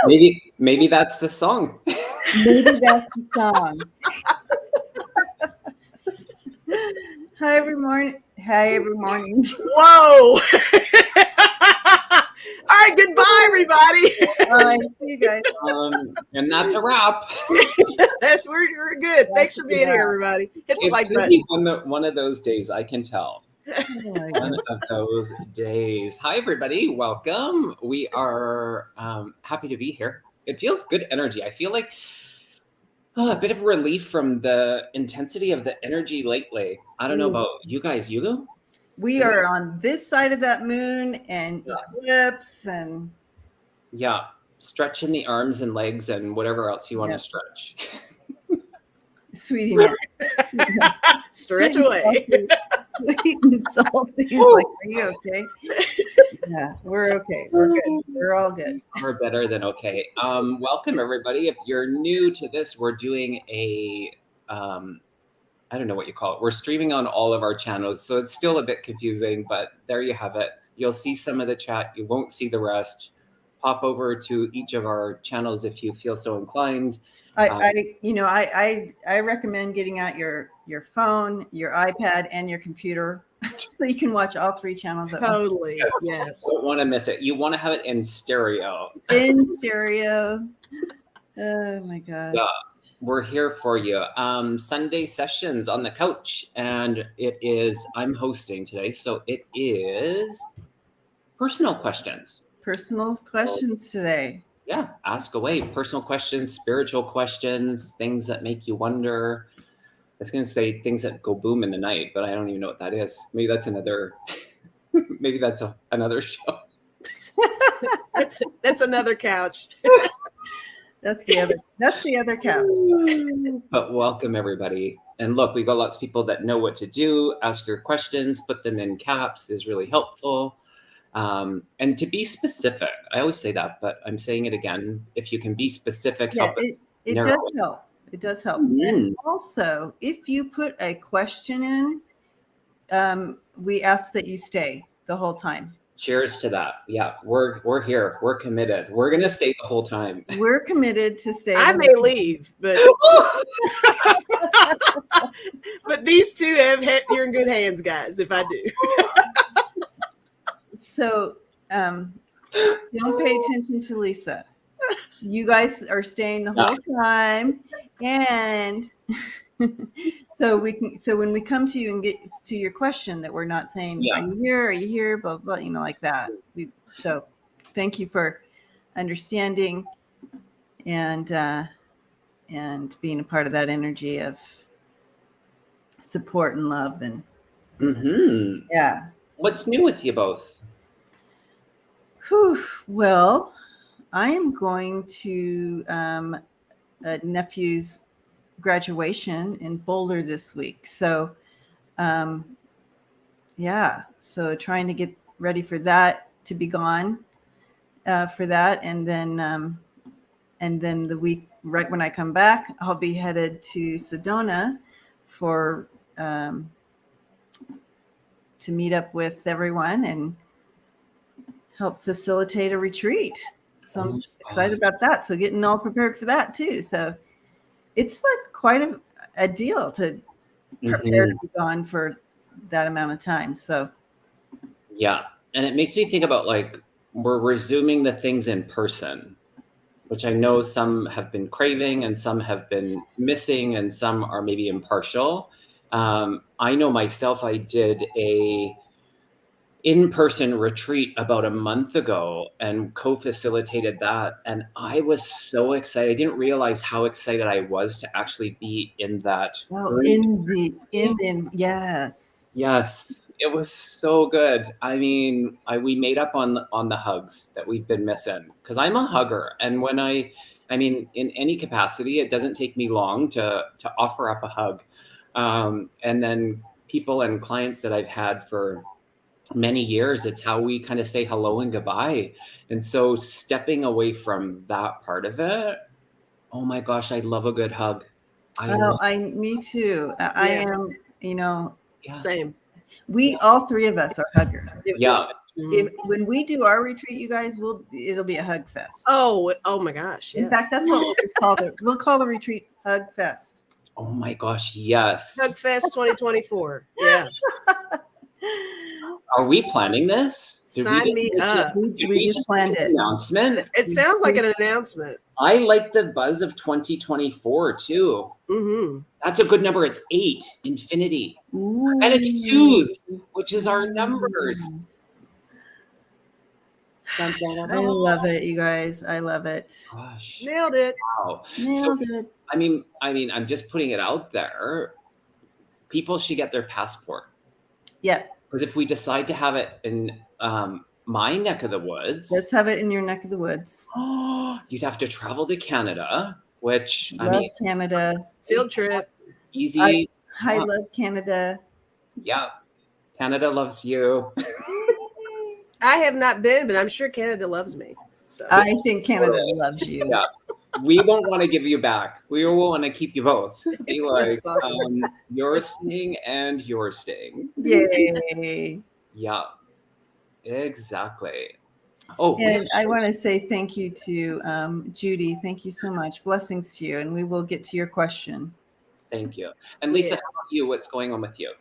Maybe that's the song. Maybe that's the song. Hi, every morning. Whoa! All right, goodbye, everybody. All right, see you guys. And that's a wrap. We're good. Thanks for being here, everybody. Hit the like button. One of those days, I can tell. One of those days. Hi, everybody. Welcome. We are happy to be here. It feels good energy. I feel like a bit of relief from the intensity of the energy lately. I don't know about you guys. You? We are on this side of that moon and eclipse and stretching the arms and legs and whatever else you want to stretch. Sweetie, stretch away. Sweet and salty. Like, are you okay? Yeah, we're okay. We're good. We're all good. We're better than okay. Welcome, everybody. If you're new to this, we're doing a I don't know what you call it. We're streaming on all of our channels, so it's still a bit confusing, but there you have it. You'll see some of the chat. You won't see the rest. Pop over to each of our channels if you feel so inclined. I recommend getting out your phone, your iPad, and your computer so you can watch all three channels. Totally, yes. Don't want to miss it. You want to have it in stereo. In stereo. Oh my God. Yeah. We're here for you. Sunday sessions on the couch, and I'm hosting today, so it is personal questions. Personal questions today. Yeah, ask away. Personal questions, spiritual questions, things that make you wonder. I was going to say things that go boom in the night, but I don't even know what that is. Maybe that's another. Maybe that's another show. That's another couch. That's the other couch. But welcome, everybody. And look, we've got lots of people that know what to do. Ask your questions, put them in caps is really helpful. And to be specific, I always say that, but I'm saying it again. If you can be specific, help us. It does help. It does help. And also, if you put a question in, we ask that you stay the whole time. Cheers to that. Yeah, we're here. We're committed. We're going to stay the whole time. We're committed to stay. I may leave, but but these two you're in good hands, guys, if I do. So don't pay attention to Lisa. You guys are staying the whole time. And so when we come to you and get to your question that we're not saying, are you here, blah, blah, like that. So thank you for understanding and being a part of that energy of support and love. And yeah. What's new with you both? Well, I am going to a nephew's graduation in Boulder this week. So, so trying to get ready for that, to be gone for that. And then the week right when I come back, I'll be headed to Sedona for to meet up with everyone and help facilitate a retreat. So I'm excited about that. So getting all prepared for that too. So it's like quite a deal to prepare to be gone for that amount of time. So yeah. And it makes me think about we're resuming the things in person, which I know some have been craving and some have been missing and some are maybe impartial. I know myself, I did a in-person retreat about a month ago and co-facilitated that. And I was so excited. I didn't realize how excited I was to actually be in that. Oh, yes. Yes. It was so good. I mean, we made up on the hugs that we've been missing, because I'm a hugger. And when I mean, in any capacity, it doesn't take me long to offer up a hug. And then people and clients that I've had for many years, it's how we kind of say hello and goodbye. And so stepping away from that part of it, oh my gosh, I love a good hug. Me too. I am, same. We all three of us are huggers. Yeah. when we do our retreat, you guys, it'll be a hug fest. Oh my gosh. Yes. In fact, that's what we'll just call it. We'll call the retreat Hug Fest. Oh my gosh, yes. Hug Fest 2024. Yeah. Are we planning this? Sign me up. We just planned it. Announcement. It sounds like an announcement. I like the buzz of 2024 too. Mm-hmm. That's a good number. It's 8, infinity. Ooh. And it's 2s, which is our numbers. Dun, dun, dun, I dun. love it, you guys. I love it. Gosh. Nailed it. Wow. Nailed it. I mean, I'm just putting it out there. People should get their passport. Yeah. Because if we decide to have it in my neck of the woods, Let's have it in your neck of the woods. you'd have to travel to Canada, which Love Canada. Field trip. easy. I love Canada. Yeah. Canada loves you. I have not been, but I'm sure Canada loves me. So I think Canada loves you. Yeah. We won't want to give you back. We will want to keep you both. Be like, That's awesome. you're staying and you're staying. Yay. Yeah. Exactly. Oh, And I want to say thank you to Judy. Thank you so much. Blessings to you. And we will get to your question. thank you. And Lisa, Yes. how about you? What's going on with you?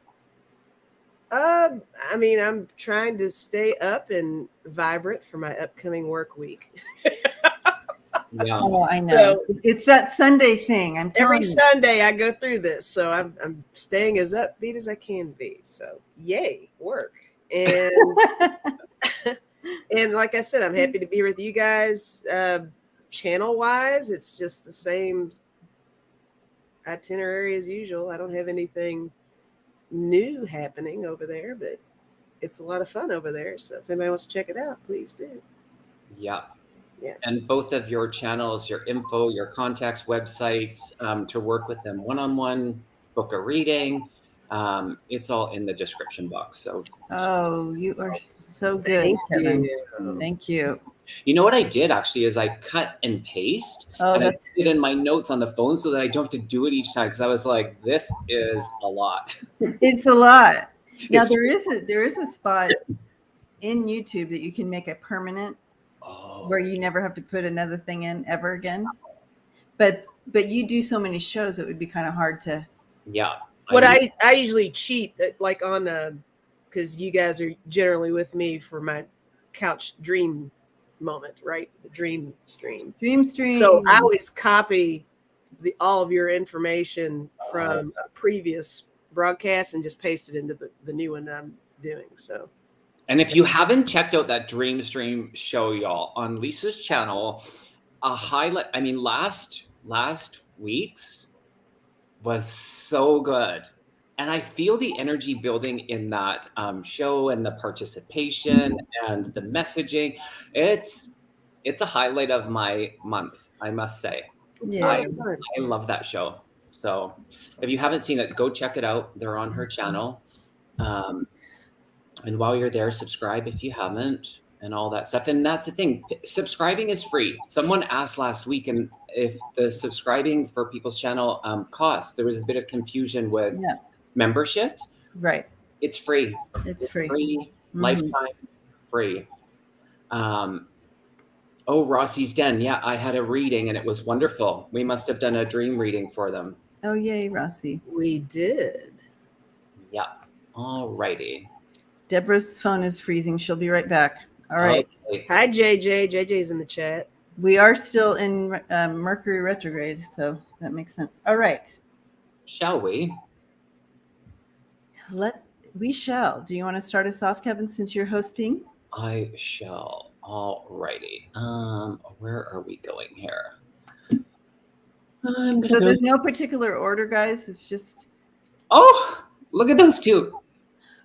I mean, I'm trying to stay up and vibrant for my upcoming work week. Yeah. Oh, I know. So- It's that Sunday thing. I'm telling Every you. Sunday I go through this, so I'm staying as upbeat as I can be. So yay, work. And and like I said, I'm happy to be with you guys. Channel wise, it's just the same itinerary as usual. I don't have anything new happening over there, but it's a lot of fun over there. So if anybody wants to check it out, please do. Yeah. Yeah. And both of your channels, your info, your contacts, websites, to work with them one-on-one, book a reading. It's all in the description box. So, Oh, you are so good, Thank Kevin. you. Thank you. you know what I did actually is I cut and paste Oh, and I that's put it in my notes on the phone so that I don't have to do it each time. Because I was like, this is a lot. it's a lot. Now It's- there is a spot in YouTube that you can make a permanent Oh, where you never have to put another thing in ever again. But you do so many shows, it would be kind of hard to. yeah. What I usually cheat like on because you guys are generally with me for my couch dream moment, right? The dream stream. Dream stream. So I always copy all of your information from a previous broadcast and just paste it into the new one I'm doing. So And if you haven't checked out that Dream Stream show, y'all, on Lisa's channel, a highlight, I mean, last week's was so good. And I feel the energy building in that show and the participation and the messaging. It's a highlight of my month, I must say. it's Yeah. a lot of fun. I love that show. So if you haven't seen it, go check it out. They're on her channel. And while you're there, subscribe if you haven't and all that stuff. And that's the thing. Subscribing is free. Someone asked last week and if the subscribing for people's channel costs. There was a bit of confusion with Yeah. memberships. Right. It's free. It's free. Mhm. Lifetime free. Oh, Rossi's Den. Yeah, I had a reading and it was wonderful. We must have done a dream reading for them. Oh, yay, Rossi. We did. Yeah. All righty. Deborah's phone is freezing. She'll be right back. All right. Okay. Hi, JJ. JJ's in the chat. We are still in Mercury retrograde, so that makes sense. All right. Shall we? We shall. Do you want to start us off, Kevin, since you're hosting? I shall. All righty. Where are we going here? I'm So gonna go. there's no particular order, guys. It's just, Oh, look at those two.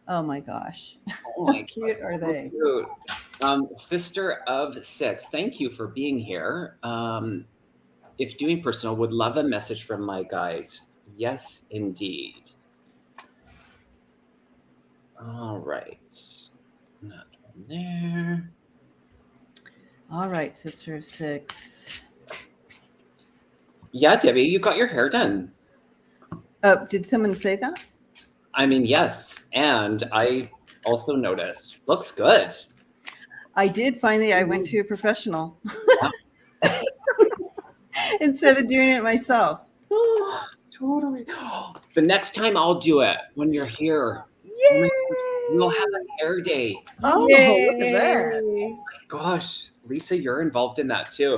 oh my gosh. Oh How my cute gosh, are so they? cute. Sister of Six, thank you for being here. If doing personal, would love a message from my guides. Yes, indeed. All right. Not one there. All right, Sister of Six. Yeah, Debbie, you got your hair done. Oh, did someone say that? I mean, yes. And I also noticed. Looks good. I did finally. I went to a professional Yeah. instead of doing it myself. Totally. The next time I'll do it when you're here. Oh my gosh, we'll have Yay! a hair day. Oh, look at that. Yay! Gosh, Lisa, you're involved in that too.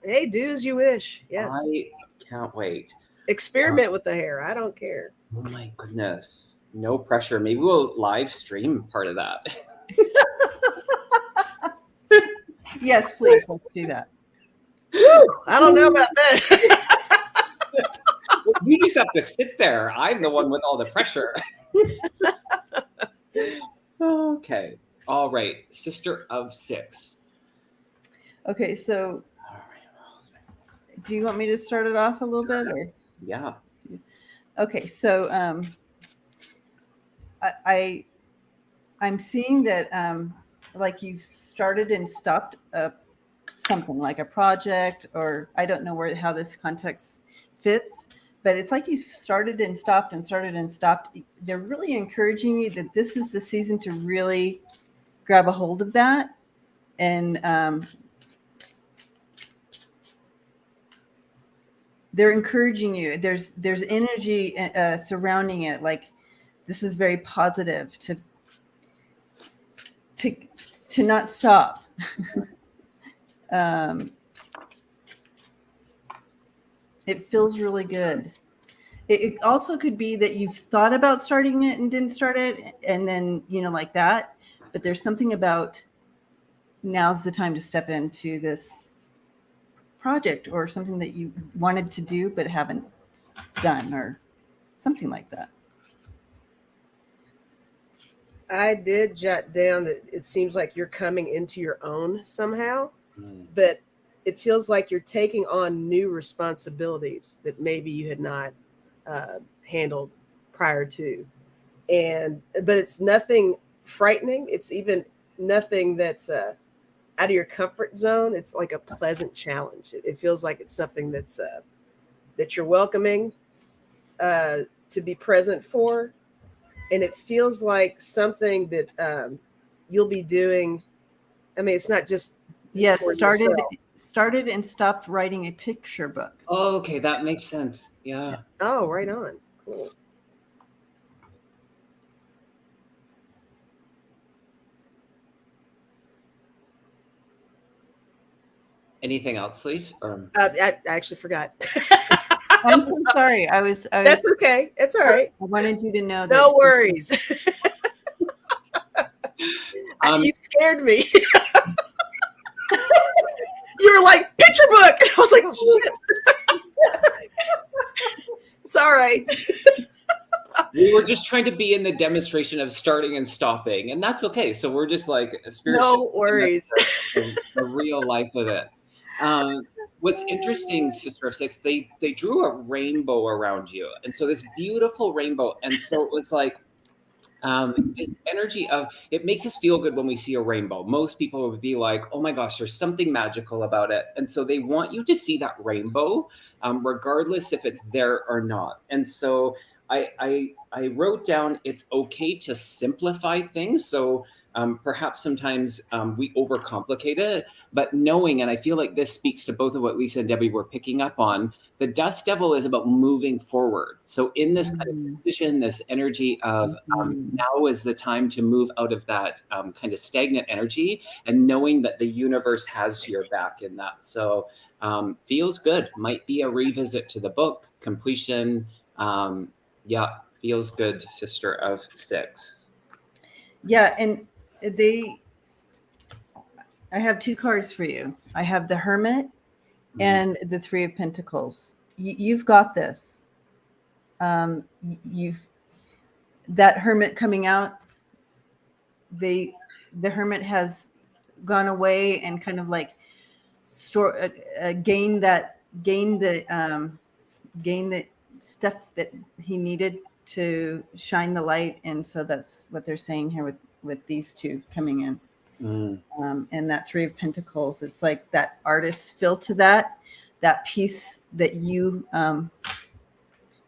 Hey, do as you wish. Yes. I can't wait. Experiment with the hair. I don't care. Oh my goodness. No pressure. Maybe we'll live stream part of that. Yes, please. Let's do that. I don't know about that. You just have to sit there. I'm the one with all the pressure. Okay. All right. Sister of 6. Okay, so do you want me to start it off a little bit, or? Yeah. Okay, so I'm seeing that like you've started and stopped something like a project, or I don't know how this context fits, but it's like you've started and stopped and started and stopped. They're really encouraging you that this is the season to really grab a hold of that, and they're encouraging you. There's energy surrounding it, like this is very positive to not stop. It feels really good. It also could be that you've thought about starting it and didn't start it, and then like that. But there's something about now's the time to step into this project, or something that you wanted to do but haven't done, or something like that. I did jot down that it seems like you're coming into your own somehow, but it feels like you're taking on new responsibilities that maybe you had not handled prior to. But it's nothing frightening. It's even nothing that's out of your comfort zone. It's like a pleasant challenge. It feels like it's something that's that you're welcoming to be present for. And it feels like something that you'll be doing. I mean, it's not just Yes, for yourself. started and stopped writing a picture book. Oh, okay, that makes sense. Yeah. Oh, right on. Cool. Anything else, Lise? I actually forgot. I'm so sorry. I was. That's okay. It's all right. I wanted you to know that. No worries. You scared me. You were like, picture book. I was like, oh, shit. It's all right. We were just trying to be in the demonstration of starting and stopping, and that's okay. So we're just like No worries. The real life of it. What's interesting, Sister of 6, they drew a rainbow around you, and so this beautiful rainbow, and so it was like this energy of, it makes us feel good when we see a rainbow. Most people would be like, oh my gosh, there's something magical about it, and so they want you to see that rainbow, regardless if it's there or not. And so I wrote down, it's okay to simplify things. So perhaps sometimes we overcomplicate it, but knowing, and I feel like this speaks to both of what Lisa and Debbie were picking up on, the dust devil is about moving forward. So in this kind of decision, this energy of now is the time to move out of that kind of stagnant energy, and knowing that the universe has your back in that. So feels good. Might be a revisit to the book, completion. Yeah, feels good, Sister of 6. Yeah, and I have 2 cards for you. I have the Hermit and the 3 of Pentacles. You've got this. That Hermit coming out. The Hermit has gone away and kind of like gained the stuff that he needed to shine the light, and so that's what they're saying here with these 2 coming in. And that 3 of Pentacles, it's like that artist feel to that piece that you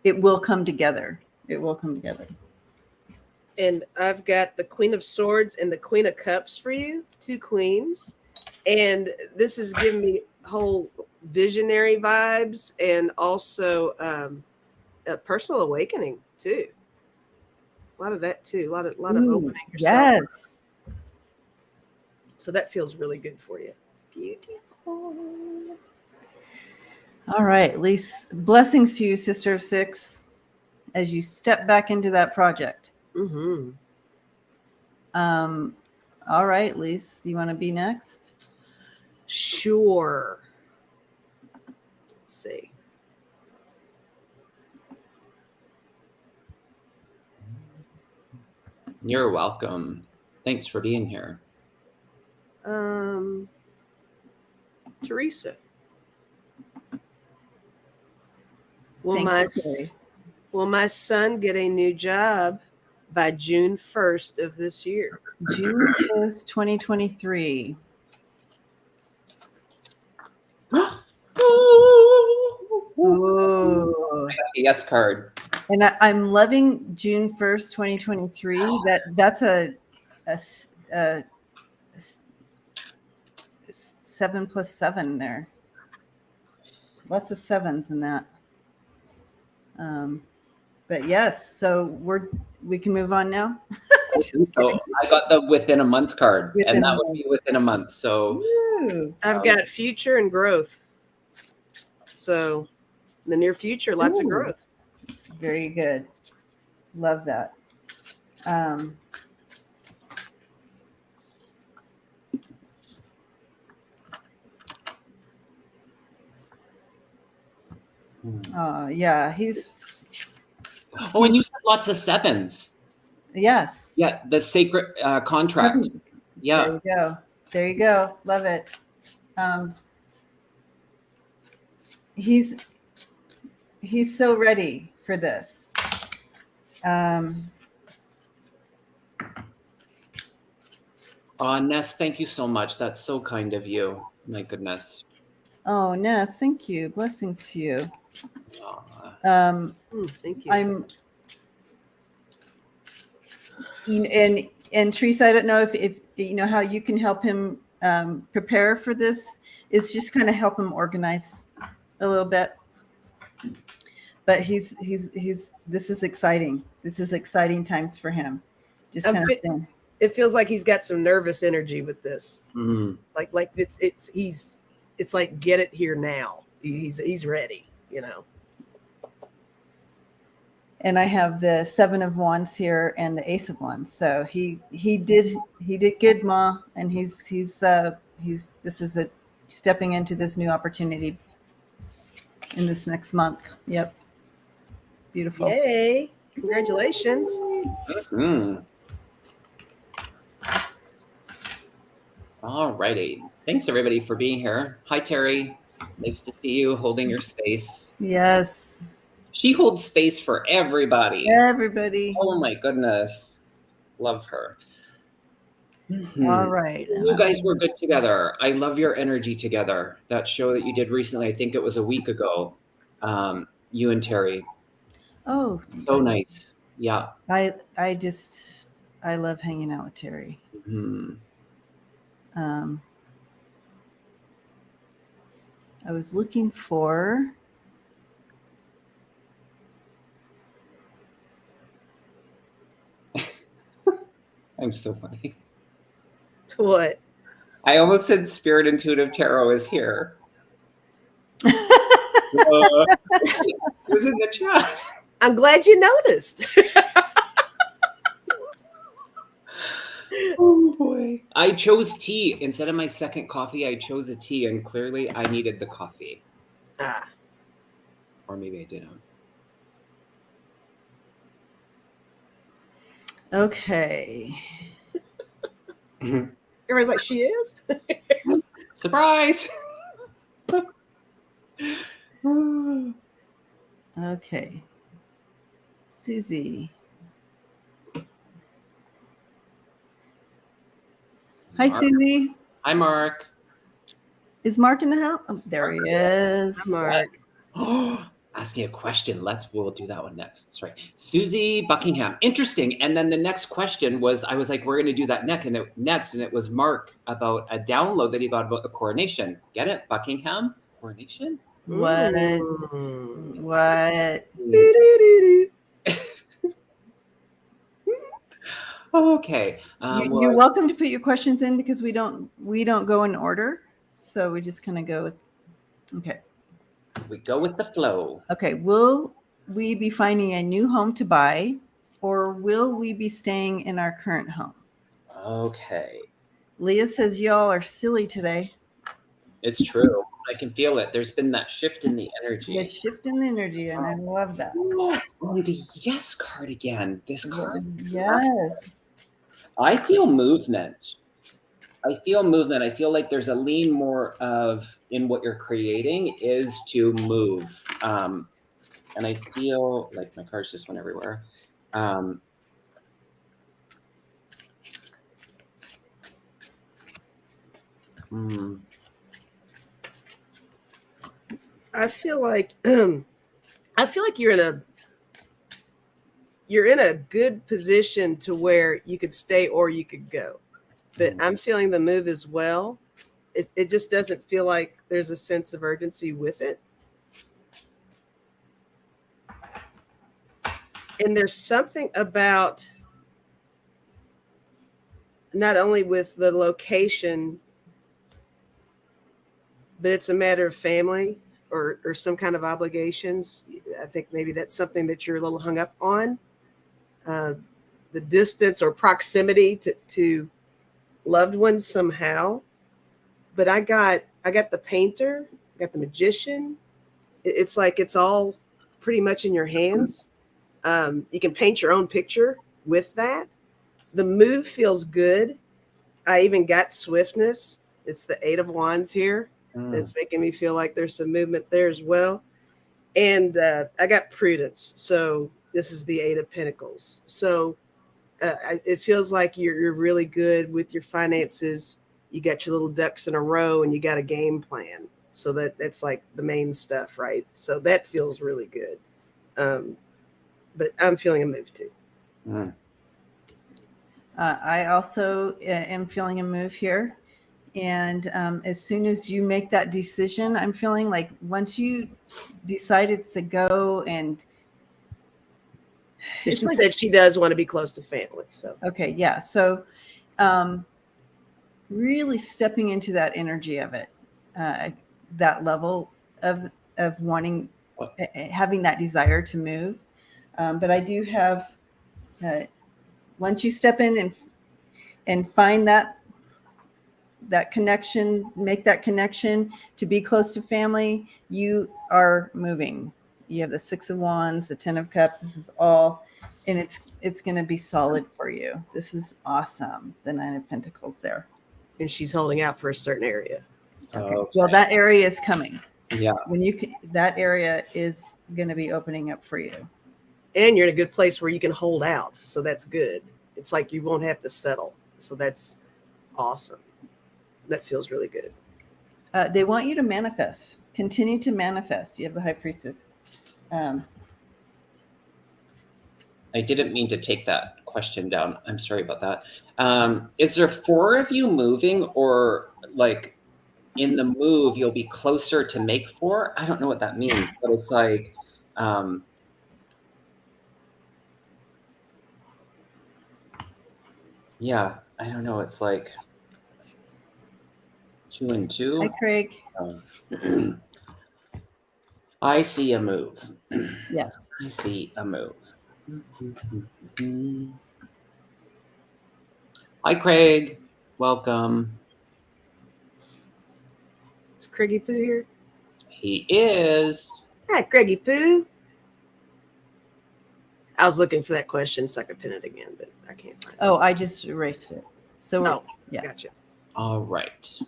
it will come together. It will come together. And I've got the Queen of Swords and the Queen of Cups for you, 2 queens. And this is giving me whole visionary vibes and also a personal awakening too. A lot of that too. A lot of Ooh, opening yourself. yes. So that feels really good for you. Beautiful. All right, Lise. Blessings to you, Sister of Six, as you step back into that project. Mm-hmm. All right, Lise, you want to be next? Sure. Let's see. You're welcome. Thanks for being here. Teresa. Thank you, Terry. Will my son get a new job by June 1st of this year? June 1st, 2023. Ooh. Yes card. And I'm loving June 1st, 2023. That's a 7 plus 7 there. Lots of sevens in that. But yes, so we can move on now. So I got the within a month card, Within and a that would month. be within a month. So Ooh. I've got future and growth. So in the near future, lots of Ooh. growth. Very good. Love that. Yeah, he's. Oh, and you said lots of sevens. Yes. Yeah, the sacred contract. Yeah. There you go. There you go. Love it. He's so ready for this. Ness, thank you so much. That's so kind of you. My goodness. Oh, Ness, thank you. Blessings to you. Thank you. And Teresa, I don't know if you know how you can help him prepare for this. Is just kind of help him organize a little bit. But he's this is exciting. This is exciting times for him. Just kind of saying. It feels like he's got some nervous energy with this. Mm-hmm. Like it's like get it here now. He's ready, you know. And I have the 7 of Wands here and the Ace of Wands. So he did good, Ma, and he's this is a stepping into this new opportunity in this next month. Yep. Beautiful. Yay. Congratulations. Mm-hmm. All righty. Thanks everybody for being here. Hi Terry. Nice to see you holding your space. Yes. She holds space for everybody. Everybody. Oh my goodness. Love her. Mm-hmm. All right. You guys were good together. I love your energy together. That show that you did recently, I think it was a week ago. You and Terry. Oh. So nice. Yeah. I love hanging out with Terry. Mm-hmm. I was looking for. I'm so funny. What? I almost said Spirit Intuitive Tarot is here. It was in the chat. I'm glad you noticed. Oh boy. I chose tea. Instead of my second coffee, I chose a tea, and clearly I needed the coffee. Or maybe I didn't. Okay. Everybody's like, she is? Surprise! Okay. Susie. Hi, Mark. Susie. Hi, Mark. Is Mark in the house? Oh, there he is. Mark. asking a question. We'll do that one next. Sorry. Susie Buckingham. Interesting. And then the next question was, I was like, we're going to do that next. And it was Mark about a download that he got about the coronation. Get it? Buckingham? Coronation? What? Mm. What? Doo-doo-doo-doo. Okay. You're welcome to put your questions in because we don't go in order. So we just kind of go with, okay. We go with the flow. Okay. Will we be finding a new home to buy, or will we be staying in our current home? Okay. Leah says y'all are silly today. It's true. I can feel it. There's been that shift in the energy. The shift in the energy, and I love that. Oh, the yes card again. This card. Yes. I feel movement. I feel like there's a lean more of in what you're creating is to move. And I feel like my cards just went everywhere. I feel like you're in a good position to where you could stay or you could go. But I'm feeling the move as well. It just doesn't feel like there's a sense of urgency with it. And there's something about not only with the location, but it's a matter of family or some kind of obligations. I think maybe that's something that you're a little hung up on. The distance or proximity to loved ones somehow. But I got the painter, I got the magician. It's like it's all pretty much in your hands. You can paint your own picture with that. The move feels good. I even got swiftness. It's the 8 of Wands here. That's making me feel like there's some movement there as well. And I got prudence. So this is the 8 of Pentacles. So it feels like you're really good with your finances. You got your little ducks in a row and you got a game plan. So that's like the main stuff, right? So that feels really good. But I'm feeling a move too. I also am feeling a move here. And as soon as you make that decision, I'm feeling like once you decided to go and she said she does want to be close to family. So okay, yeah. So really stepping into that energy of it, that level of wanting, having that desire to move. But I do have, once you step in and find that connection, make that connection to be close to family, you are moving. You have the 6 of Wands, the 10 of Cups. This is all, and it's going to be solid for you. This is awesome. The 9 of Pentacles there. And she's holding out for a certain area. Okay. Well, that area is coming. Yeah. That area is going to be opening up for you. And you're in a good place where you can hold out. So that's good. It's like you won't have to settle. So that's awesome. That feels really good. They want you to manifest. Continue to manifest. You have the High Priestess. I didn't mean to take that question down. I'm sorry about that. Is there 4 of you moving, or like in the move you'll be closer to make 4? I don't know what that means, but it's like yeah, I don't know. It's like 2 and 2. Hi, Craig. I see a move. Yeah. I see a move. Hi, Craig. Welcome. Is Craigie Poo here? He is. Hi, Craigie Poo. I was looking for that question so I could pin it again, but I can't find it. Oh, I just erased it. So yeah. Gotcha. All right.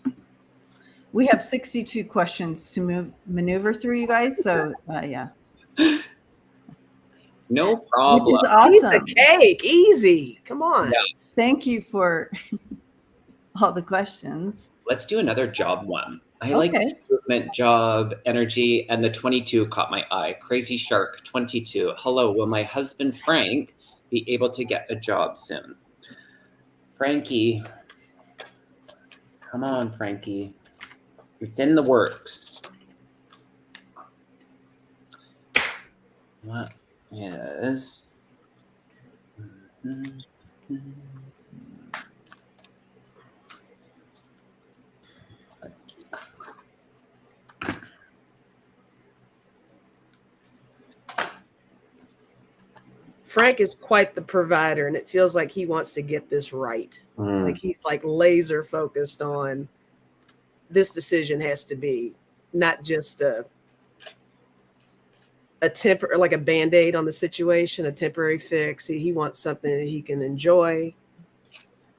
We have 62 questions to maneuver through, you guys. So yeah. No problem. Which is awesome. Piece of cake. Easy. Come on. Yeah. Thank you for all the questions. Let's do another job one. I like Okay. movement, job, energy, and the 22 caught my eye. Crazy Shark 22. Hello, will my husband Frank be able to get a job soon? Frankie, come on, Frankie. It's in the works. What is? Frank is quite the provider, and it feels like he wants to get this right. Like he's like laser focused on this decision has to be not just a like a band-aid on the situation, a temporary fix. He wants something that he can enjoy,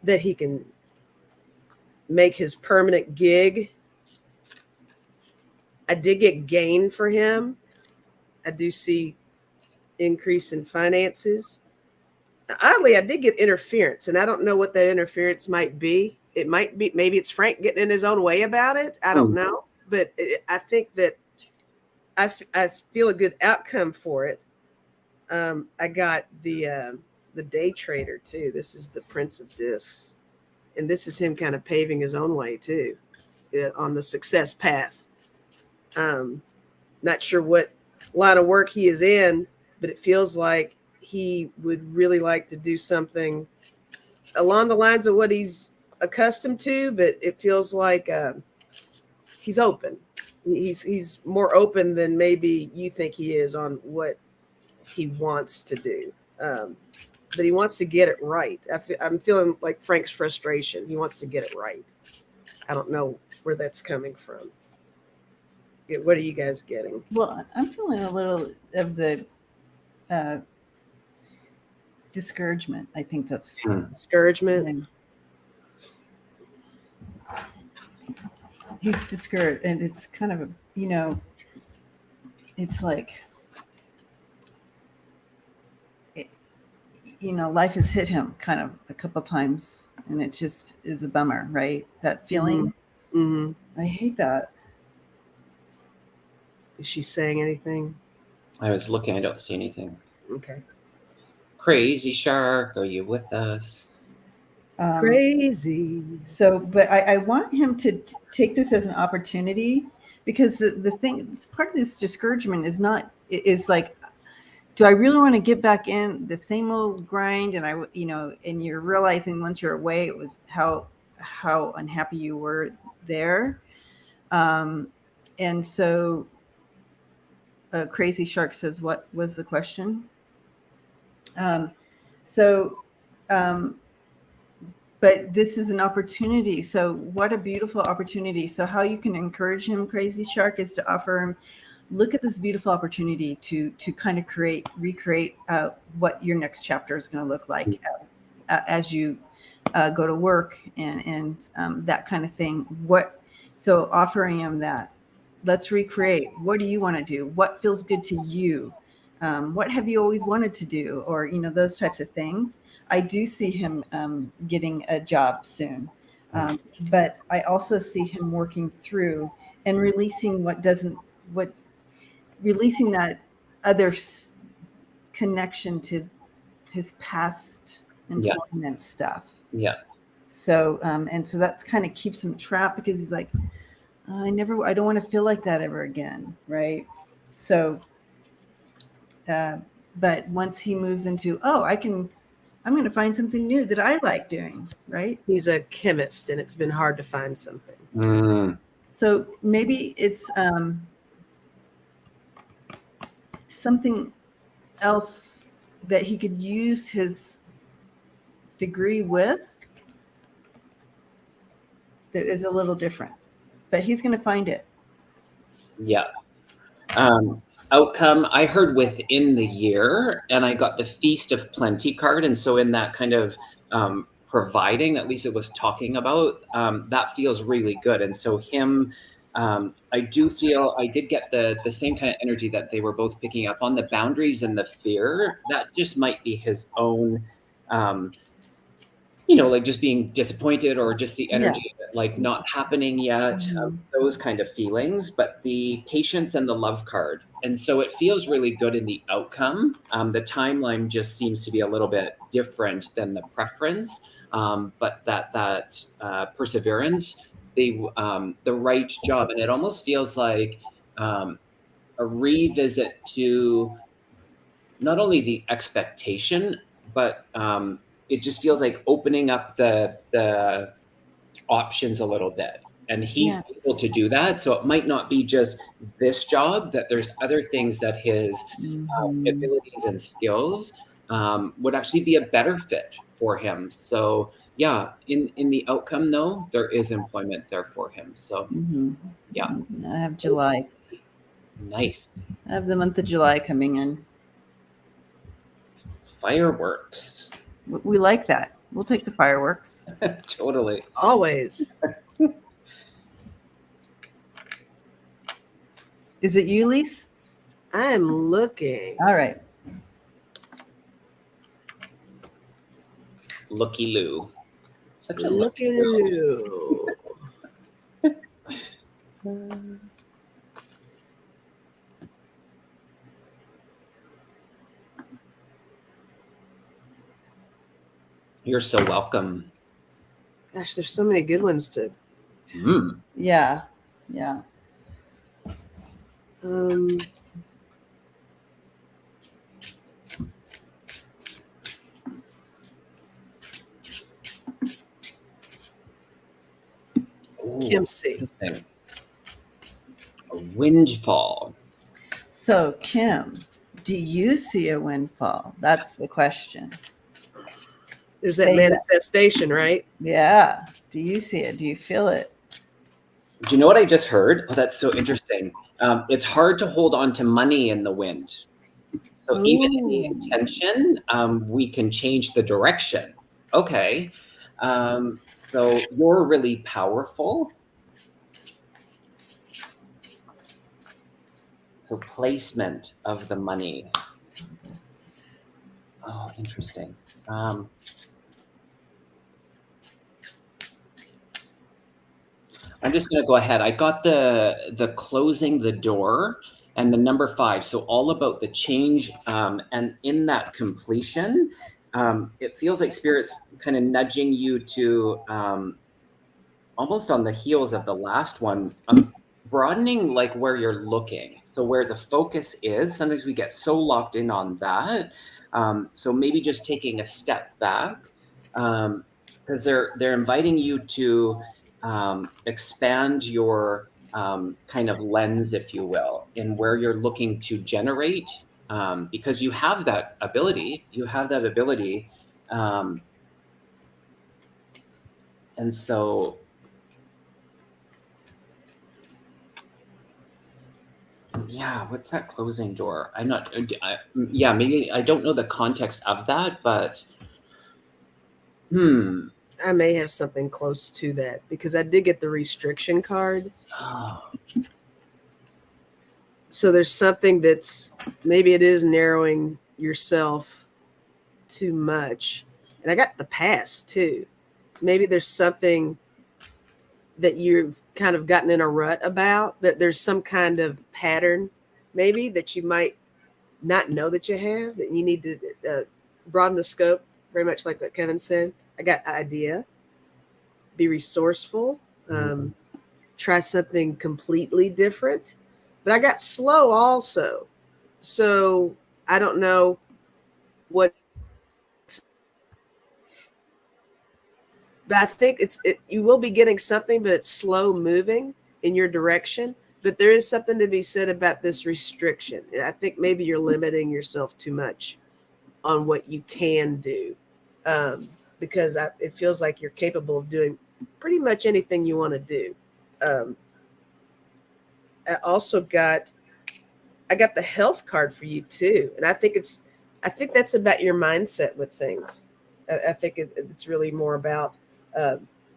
that he can make his permanent gig. I did get gain for him. I do see increase in finances. Oddly, I did get interference, and I don't know what that interference might be. It might be, maybe it's Frank getting in his own way about it. I don't know, but I think that I feel a good outcome for it. I got the day trader too. This is the Prince of Discs, and this is him kind of paving his own way too, on the success path. Not sure what line of work he is in, but it feels like he would really like to do something along the lines of what he's accustomed to, but it feels like he's open. He's more open than maybe you think he is on what he wants to do. But he wants to get it right. I'm feeling like Frank's frustration. He wants to get it right. I don't know where that's coming from. What are you guys getting? Well, I'm feeling a little of the discouragement. I think that's discouragement. He's discouraged, and it's kind of it's like, life has hit him kind of a couple times, and it just is a bummer, right? That feeling. Mm-hmm. I hate that. Is she saying anything? I was looking. I don't see anything. Okay. Crazy Shark, are you with us? Crazy. So, but I want him to take this as an opportunity, because the thing, part of this discouragement is like, do I really want to get back in the same old grind? And and you're realizing once you're away, it was how unhappy you were there. And so Crazy Shark says, what was the question? But this is an opportunity. So what a beautiful opportunity. So how you can encourage him, Crazy Shark, is to offer him, look at this beautiful opportunity to kind of recreate what your next chapter is going to look like as you go to work and that kind of thing. So offering him that, let's recreate. What do you want to do? What feels good to you? What have you always wanted to do? Or, those types of things. I do see him getting a job soon. But I also see him working through and releasing releasing that other connection to his past employment stuff. Yeah. So, and so that kind of keeps him trapped, because he's like, I don't want to feel like that ever again. Right. So, but once he moves into, I'm going to find something new that I like doing. Right. He's a chemist, and it's been hard to find something. So maybe it's something else that he could use his degree with that is a little different, but he's going to find it. Yeah. Outcome, I heard within the year, and I got the Feast of Plenty card. And so in that kind of providing, at least it was talking about, that feels really good. And so him, I do feel I did get the same kind of energy that they were both picking up on, the boundaries and the fear. That just might be his own like just being disappointed or just the energy of it, like not happening yet, those kind of feelings, but the patience and the love card. And so it feels really good in the outcome. The timeline just seems to be a little bit different than the preference, but that perseverance, the right job. And it almost feels like a revisit to not only the expectation, but it just feels like opening up the options a little bit. And he's Yes. able to do that. So it might not be just this job, that there's other things that his abilities and skills would actually be a better fit for him. So yeah, in the outcome though, there is employment there for him. So yeah. I have July. Nice. I have the month of July coming in. Fireworks. We like that. We'll take the fireworks. Totally. Always. Is it you, Lise? I'm looking. All right. Looky Lou. Such a Look looky at girl. you. You're so welcome. Gosh, there's so many good ones to. Yeah. Yeah. Kim C. A windfall. So, Kim, do you see a windfall? That's the question. There's that Say that. manifestation, right? Yeah. Do you see it? Do you feel it? Do you know what I just heard? Oh, that's so interesting. It's hard to hold on to money in the wind. So even in the intention, we can change the direction. Okay. So you're really powerful. So placement of the money. Oh, interesting. I'm just going to go ahead. I got the closing the door and the number 5. So all about the change, and in that completion, it feels like Spirit's kind of nudging you to almost on the heels of the last one, broadening like where you're looking. So where the focus is, sometimes we get so locked in on that. So maybe just taking a step back, because they're inviting you to expand your kind of lens, if you will, in where you're looking to generate, because you have that ability. And so yeah, what's that closing door? I'm not, yeah, maybe I don't know the context of that, but I may have something close to that because I did get the restriction card. Oh. So there's something that's maybe it is narrowing yourself too much. And I got the past too. Maybe there's something that you've kind of gotten in a rut about, that there's some kind of pattern maybe that you might not know that you have, that you need to broaden the scope, very much like what Kevin said. I got idea, be resourceful, try something completely different. But I got slow also. So I don't know what, but I think you will be getting something, but it's slow moving in your direction. But there is something to be said about this restriction. And I think maybe you're limiting yourself too much on what you can do, because it feels like you're capable of doing pretty much anything you want to do. I also got the health card for you too, and I think that's about your mindset with things. I think it's really more about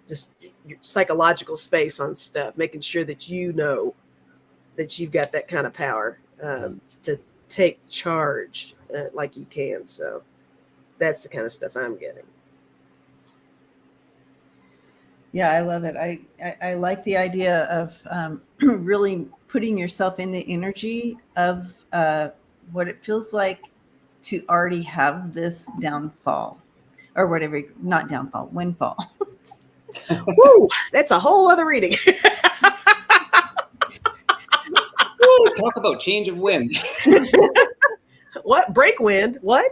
just your psychological space on stuff, making sure that you know that you've got that kind of power to take charge like you can. So that's the kind of stuff I'm getting. Yeah, I love it. I like the idea of really putting yourself in the energy of what it feels like to already have this downfall or whatever, not downfall, windfall. Woo, that's a whole other reading. Ooh, talk about change of wind. What? Break wind? What?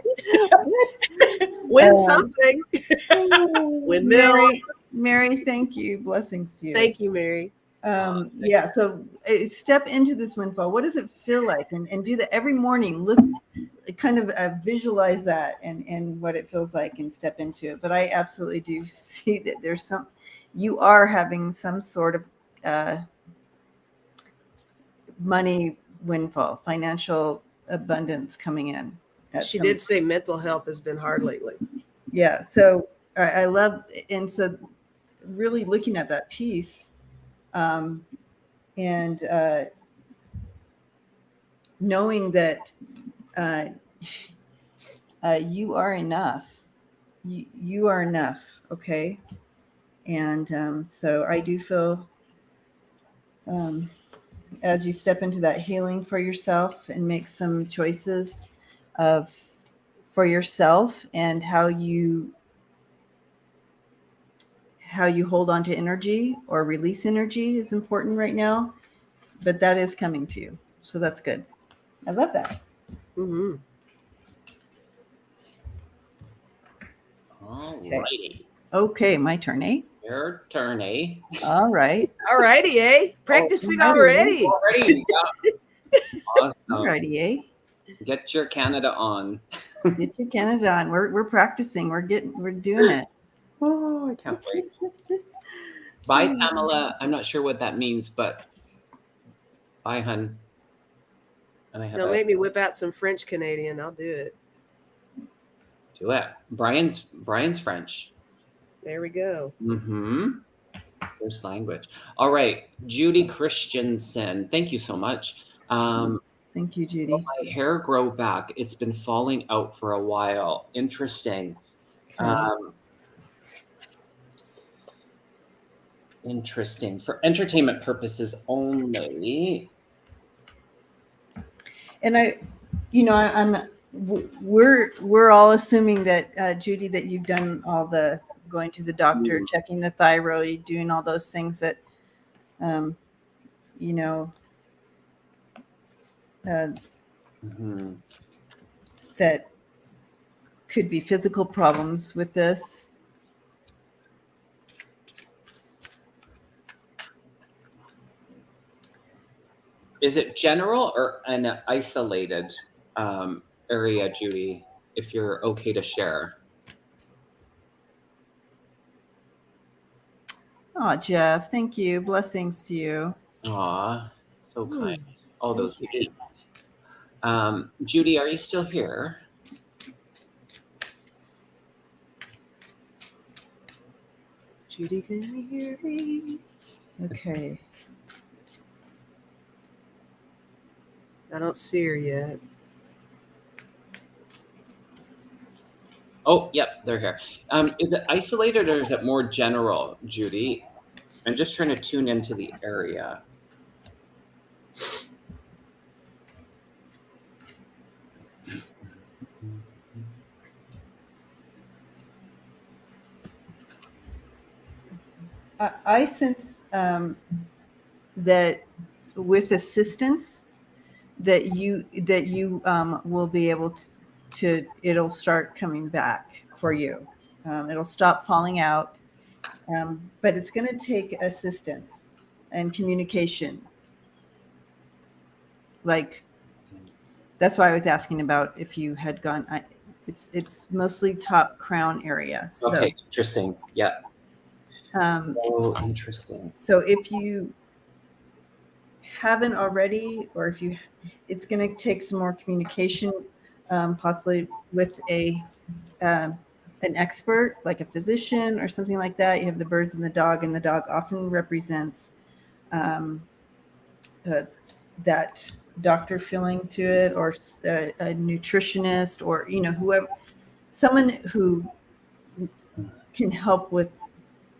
Win something. Windmill. Mary, thank you. Blessings to you. Thank you, Mary. Yeah, so step into this windfall. What does it feel like? And do that every morning. Look, kind of visualize that and what it feels like and step into it. But I absolutely do see that there's you are having some sort of money windfall, financial abundance coming in. She did say mental health has been hard lately. Yeah, so I love, and so really looking at that piece and knowing that you are enough. You are enough, okay? And so I do feel as you step into that healing for yourself and make some choices for yourself and how you hold on to energy or release energy is important right now, but that is coming to you. So that's good. I love that. Mm-hmm. All righty. Okay, my turn, eh? Your turn, eh? All right. All righty, eh? Practicing already. Already. Yeah. Awesome. All righty, eh? Get your Canada on. Get your Canada on. We're practicing. We're doing it. Oh, I can't wait. Bye, Pamela. I'm not sure what that means, but bye, hun. And I have Don't make me whip out some French Canadian. I'll do it. Do it. Brian's French. There we go. Mm-hmm. First language. All right. Judy Christensen. Thank you so much. Thank you, Judy. Will my hair grow back? It's been falling out for a while. Interesting. Okay. Interesting. For entertainment purposes only. And we're all assuming that Judy, that you've done all the going to the doctor, checking the thyroid, doing all those things that that could be physical problems with this. Is it general or an isolated area, Judy, if you're okay to share? Oh, Jeff, thank you. Blessings to you. Aw, so kind. All those feet. Judy, are you still here? Judy, can you hear me? Okay. I don't see her yet. Oh, yep, they're here. Is it isolated or is it more general, Judy? I'm just trying to tune into the area. I sense that with assistance that you will be able to it'll start coming back for you. It'll stop falling out, but it's going to take assistance and communication. Like, that's why I was asking about if you had gone. It's mostly top crown area. So, okay, interesting. Yeah. Oh, interesting. So if you haven't already, or if you, it's going to take some more communication, possibly with an expert, like a physician or something like that. You have the birds and the dog often represents that doctor feeling to it, or a nutritionist, or whoever, someone who can help with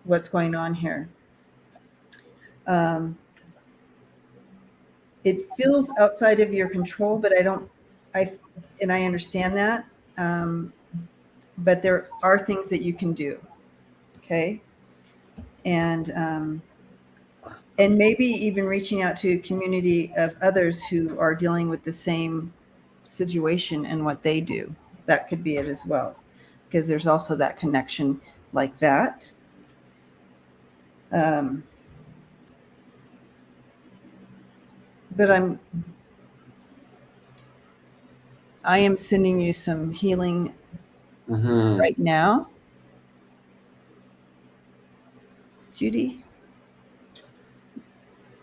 what's going on here. It feels outside of your control, but I understand that. But there are things that you can do. Okay. And maybe even reaching out to a community of others who are dealing with the same situation and what they do. That could be it as well, because there's also that connection like that. But I am sending you some healing right now. Judy?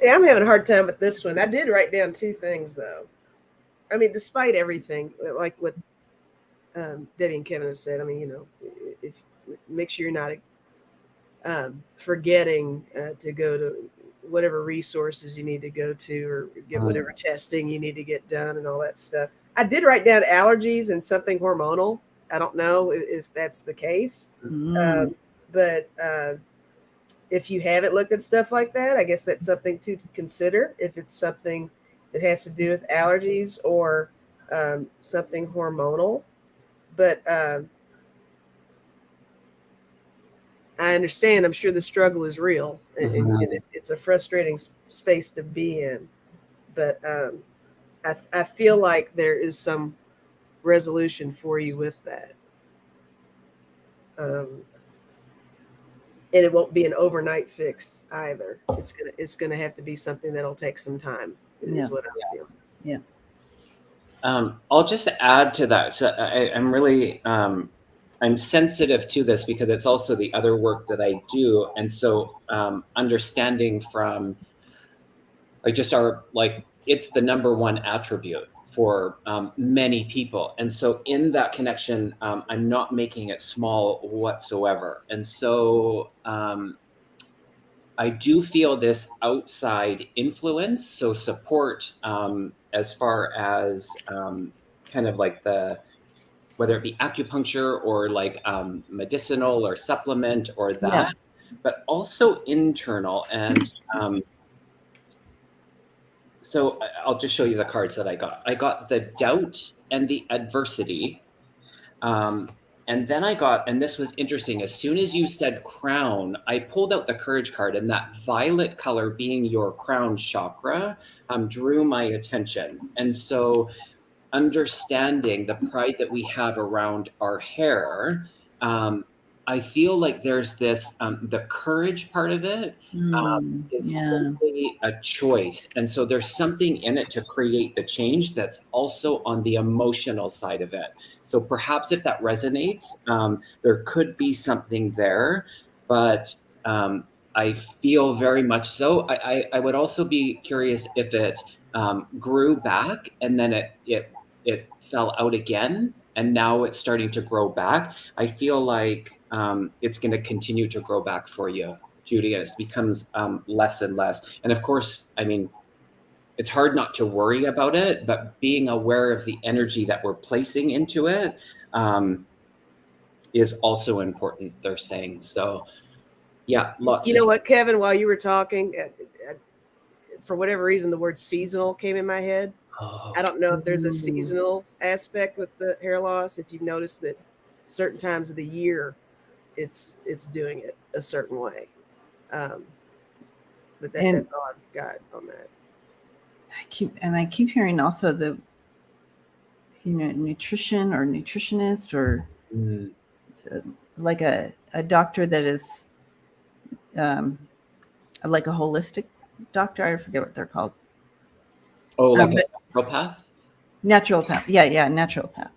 Yeah, I'm having a hard time with this one. I did write down 2 things, though. I mean, despite everything, like what Debbie and Kevin have said, I mean, if make sure you're not forgetting to go to whatever resources you need to go to, or get whatever testing you need to get done and all that stuff. I did write down allergies and something hormonal. I don't know if that's the case, but if you haven't looked at stuff like that, I guess that's something to consider. If it's something that has to do with allergies or something hormonal, but I understand. I'm sure the struggle is real, and it's a frustrating space to be in. But I feel like there is some resolution for you with that, and it won't be an overnight fix either. It's gonna have to be something that'll take some time. Is what I feel. Yeah. I'll just add to that. So I'm really I'm sensitive to this because it's also the other work that I do, and so understanding from it's the number one attribute for many people, and so in that connection, I'm not making it small whatsoever, and so I do feel this outside influence, so support as far as kind of like whether it be acupuncture or like medicinal or supplement or that, but also internal. And so I'll just show you the cards that I got. I got the doubt and the adversity. And then I got, and this was interesting, as soon as you said crown, I pulled out the courage card, and that violet color being your crown chakra drew my attention. And so understanding the pride that we have around our hair, I feel like there's this, the courage part of it is simply a choice. And so there's something in it to create the change that's also on the emotional side of it. So perhaps if that resonates, there could be something there, but I feel very much so. I would also be curious if it grew back and then it fell out again, and now it's starting to grow back. I feel like it's going to continue to grow back for you, Judy, and it becomes less and less. And of course, I mean, it's hard not to worry about it, but being aware of the energy that we're placing into it is also important, they're saying. So yeah, lots You know what, Kevin, while you were talking, for whatever reason, the word seasonal came in my head. I don't know if there's a seasonal aspect with the hair loss. If you've noticed that certain times of the year, it's doing it a certain way. But that's all I've got on that. I keep hearing also the, nutrition or nutritionist or like a doctor that is like a holistic doctor. I forget what they're called. Oh, like a naturopath? Naturopath. Yeah, naturopath.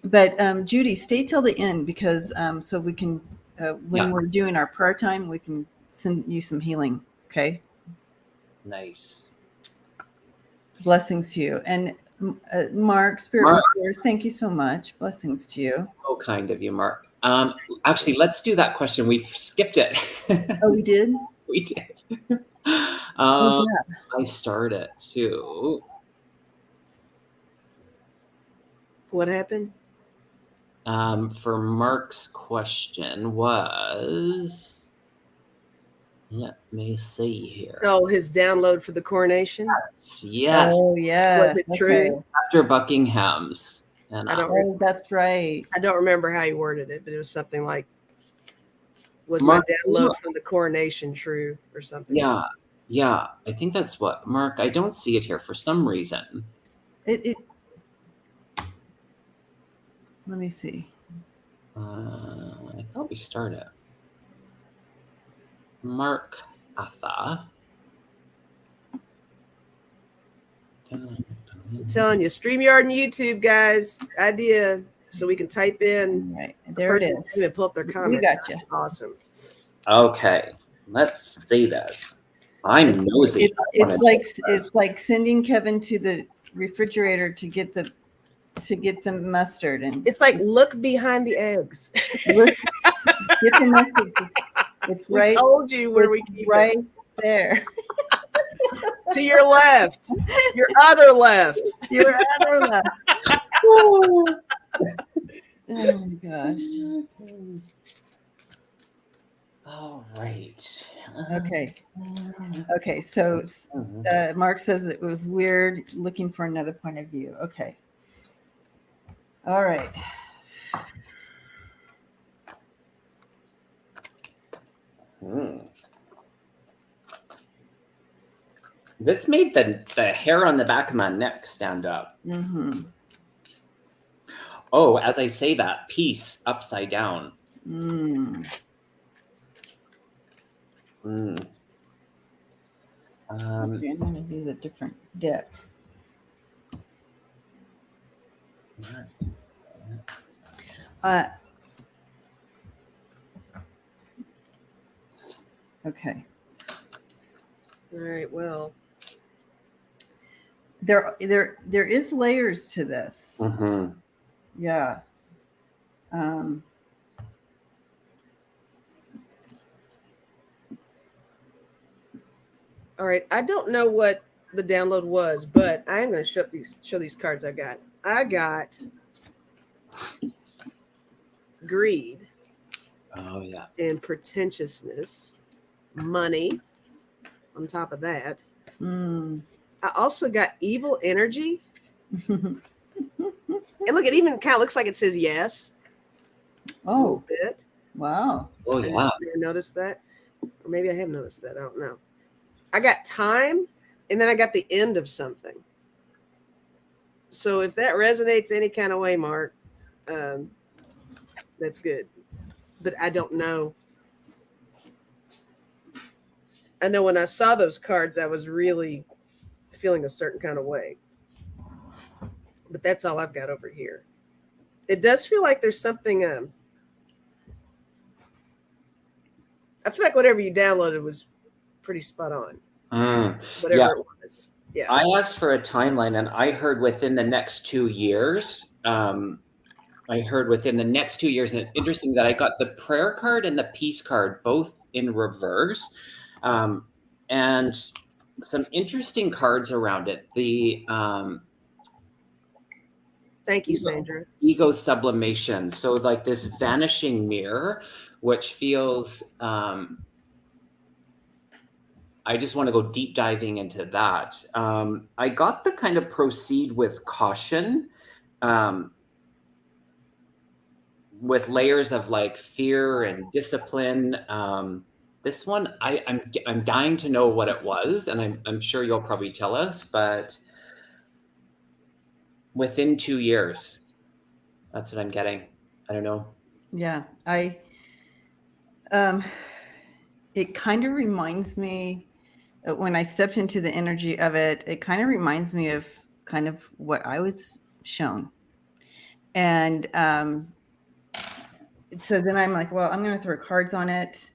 But Judy, stay till the end, because so we can, when we're doing our prayer time, we can send you some healing. Okay. Nice. Blessings to you. And Mark, Spirit Whisperer, thank you so much. Blessings to you. So kind of you, Mark. Actually, let's do that question. We've skipped it. Oh, we did? We did. I started too. What happened? for Mark's question was, let me see here. Oh, his download for the coronation. Yes. Oh, yes. Was it true? After Buckingham's. And Oh, that's right. I don't remember how he worded it, but it was something like, "Was Mark, my download from the coronation true?" or something. Yeah. I think that's what Mark. I don't see it here for some reason. It let me see. I thought we started. Mark Atha. I'm telling you, StreamYard and YouTube, guys, idea so we can type in Right there it is. and pull up their comments. We got you. Awesome. Okay, let's see this. I'm nosy. It's like sending Kevin to the refrigerator to get the mustard, and It's like, look behind the eggs. get the mustard. It's We right. told you where we keep right it. there. To your left. Your other left. Your other left. Oh my gosh. All right. Okay. So Mark says it was weird looking for another point of view. Okay. All right. This made the hair on the back of my neck stand up. Mm-hmm. Oh, as I say that, peace upside down. Okay, I'm going to use a different deck. Okay. All right. Well, there is layers to this. Mm-hmm. Yeah. all right. I don't know what the download was, but I am going to show these cards I got. I got greed. Oh yeah. And pretentiousness, money. On top of that, I also got evil energy. And look, it even kind of looks like it says yes. Oh, a little bit. Wow. Oh I yeah. never noticed that, or maybe I have noticed that. I don't know. I got time, and then I got the end of something. So if that resonates any kind of way, Mark, that's good. But I don't know. I know when I saw those cards, I was really feeling a certain kind of way. But that's all I've got over here. It does feel like there's something. I feel like whatever you downloaded was pretty spot on. Whatever it was. Yeah. I asked for a timeline, and I heard within the next 2 years. And it's interesting that I got the prayer card and the peace card both in reverse. And some interesting cards around it. The thank you, Sandra. Ego sublimation. So like this vanishing mirror, which feels I just want to go deep diving into that. I got the kind of proceed with caution, with layers of like fear and discipline. This one, I'm dying to know what it was, and I'm sure you'll probably tell us, but within 2 years, that's what I'm getting. I don't know. Yeah, it kind of reminds me when I stepped into the energy of it. It kind of reminds me of kind of what I was shown, and so then I'm like, well, I'm going to throw cards on it.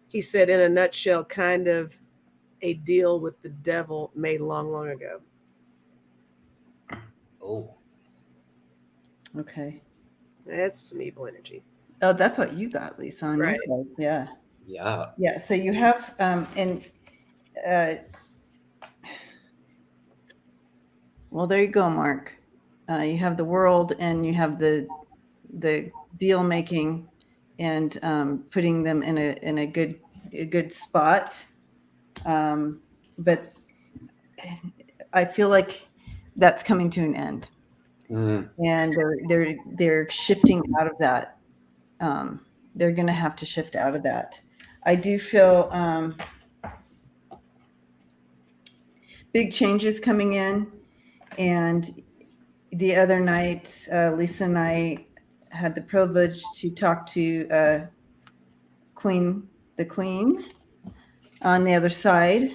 He said, in a nutshell, kind of a deal with the devil made long, long ago. Oh. Okay. That's some evil energy. Oh, that's what you got, Lisa. On right. Your side. Yeah. Yeah. Yeah. So you have, well, there you go, Mark. you have the world and you have the deal making and putting them in a good spot. But I feel like that's coming to an end, and they're shifting out of that. They're going to have to shift out of that. I do feel big changes coming in, and the other night, Lisa and I had the privilege to talk to the Queen on the other side,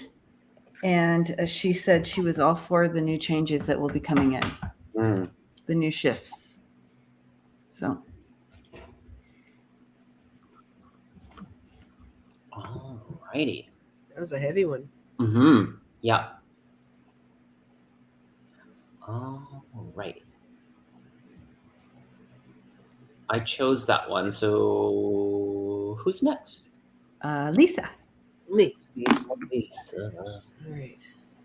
and she said she was all for the new changes that will be coming in, the new shifts. So, all righty. That was a heavy one. Yeah. All right. I chose that one. So who's next? Lisa. Me. Lisa. All right.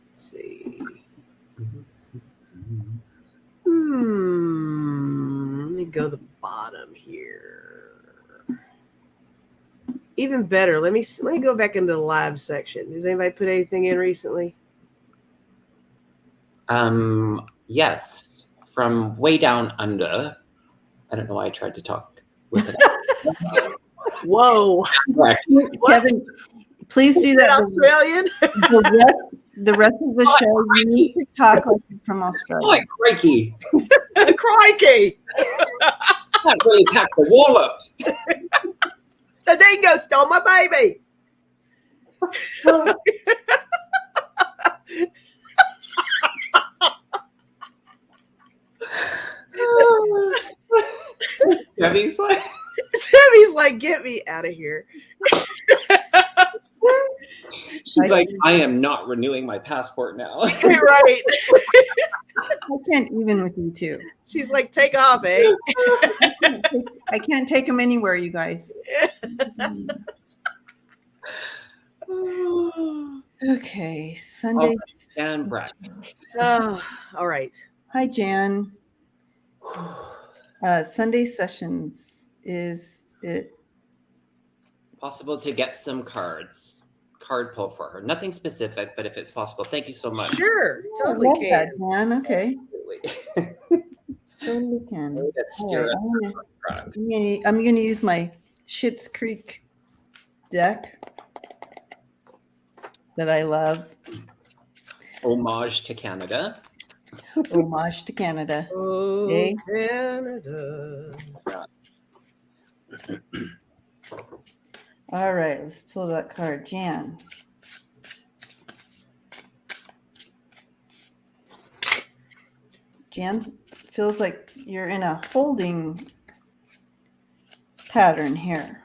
Let's see. Mm-hmm. Let me go to the bottom here. Even better. Let me go back into the live section. Has anybody put anything in recently? Yes, from way down under. I don't know why I tried to talk with it. Whoa. Kevin, please do that. Australian? The rest of the show, you need to talk like you're from Australia. Oh, crikey. Crikey. That really packed the wallop. The dingo stole my baby. Debbie's like, get me out of here. She's like, I am not renewing my passport now. Right. I can't even with you two. She's like, take off, eh? I can't take them anywhere, you guys. Okay, Sunday. Jan Brack. All right. Hi, Jan. Sunday sessions, is it possible to get some card pull for her? Nothing specific, but if it's possible, thank you so much. Sure, totally I love can. that, Jan. Okay. Totally can. Right, I'm gonna use my Schitt's Creek deck that I love. Homage to Canada. Homage to Canada. Oh, okay. Canada. All right, let's pull that card, Jan. Jan, feels like you're in a holding pattern here.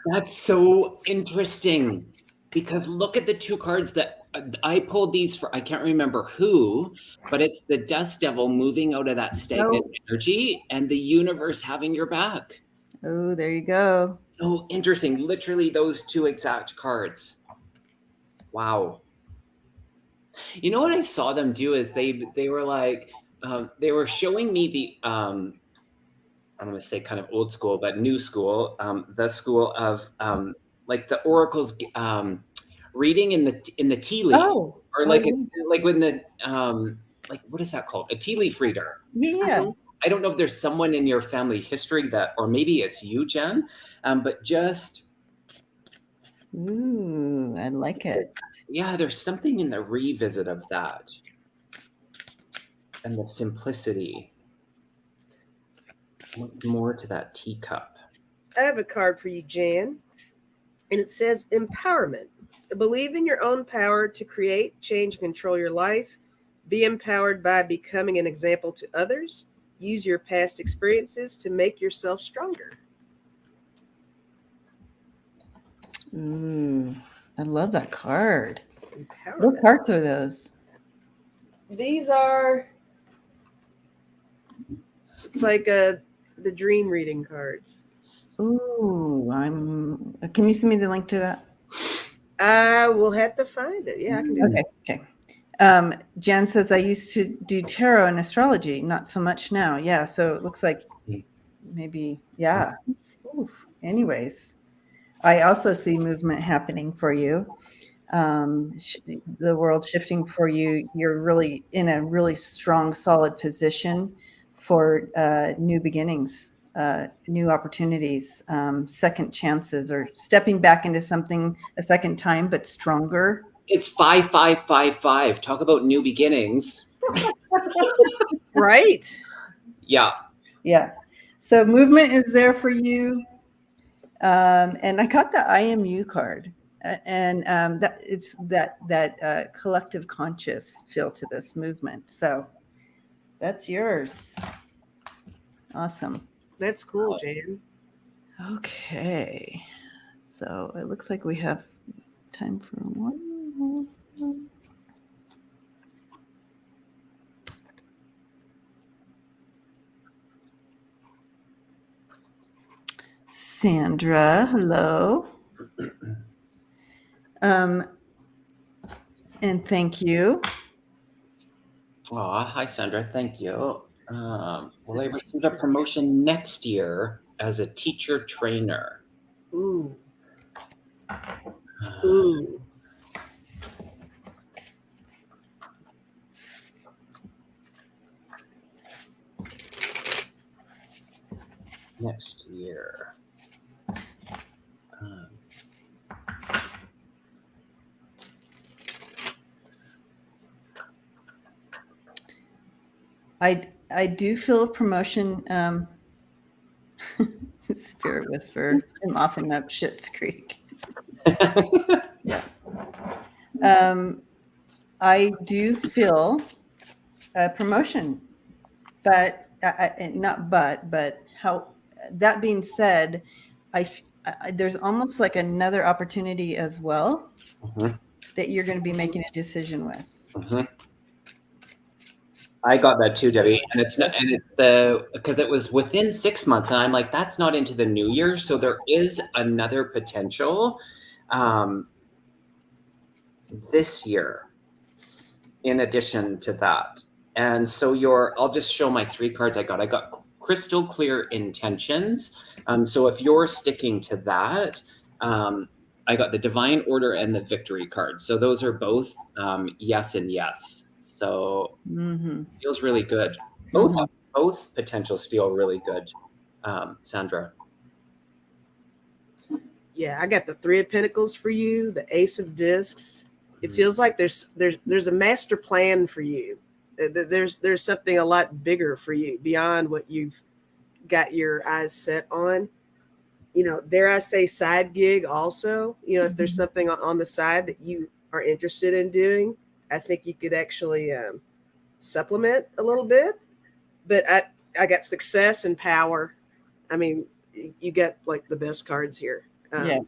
That's so interesting, because look at the two cards that I pulled these for. I can't remember who, but it's the Dust Devil moving out of that stagnant energy and the universe having your back. Oh, there you go. So interesting. Literally those two exact cards. Wow. You know what I saw them do is they were like, they were showing me the, I'm going to say kind of old school, but new school, the school of like the oracles reading in the tea leaf, or like when the like, what is that called? A tea leaf reader. Yeah. I don't know if there's someone in your family history that, or maybe it's you, Jen, but just. Ooh, I like it. Yeah, there's something in the revisit of that and the simplicity. What's more to that teacup? I have a card for you, Jan, and it says empowerment. Believe in your own power to create, change, and control your life. Be empowered by becoming an example to others. Use your past experiences to make yourself stronger. Ooh, I love that card. What cards are those? These are, it's like the dream reading cards. Ooh, can you send me the link to that? I will have to find it. Yeah, I can do that. Okay. Jen says, I used to do tarot and astrology, not so much now. Yeah, so it looks like maybe, yeah. Oof. Anyways, I also see movement happening for you. The world shifting for you. You're really in a really strong, solid position for new beginnings, new opportunities, second chances, or stepping back into something a second time, but stronger. It's 5555. Talk about new beginnings. Right. Yeah. Yeah. So movement is there for you. And I got the IMU card, and that it's that collective conscious feel to this movement. So that's yours. Awesome. That's cool, Jan. Okay. So it looks like we have time for one more. Sandra, hello. And thank you. Oh, hi, Sandra. Thank you. Will I receive a promotion next year as a teacher trainer? Ooh. Ooh. Next year. I do feel a promotion. Spirit whisper. I'm often up Schitt's Creek. Yeah. I do feel a promotion, but but how? That being said, there's almost like another opportunity as well that you're going to be making a decision with. I got that too, Debbie, and it's because it was within 6 months, and I'm like, that's not into the new year, so there is another potential this year in addition to that. And so I'll just show my 3 cards I got. I got crystal clear intentions. So if you're sticking to that, I got the divine order and the victory card. So those are both yes and yes. So feels really good. Both potentials feel really good, Sandra. Yeah, I got the 3 of Pentacles for you, the Ace of Discs. It feels like there's a master plan for you. There's something a lot bigger for you beyond what you've got your eyes set on. You know, dare I say side gig also. You know, if there's something on the side that you are interested in doing, I think you could actually supplement a little bit. But I got success and power. I mean, you get like the best cards here. Yeah.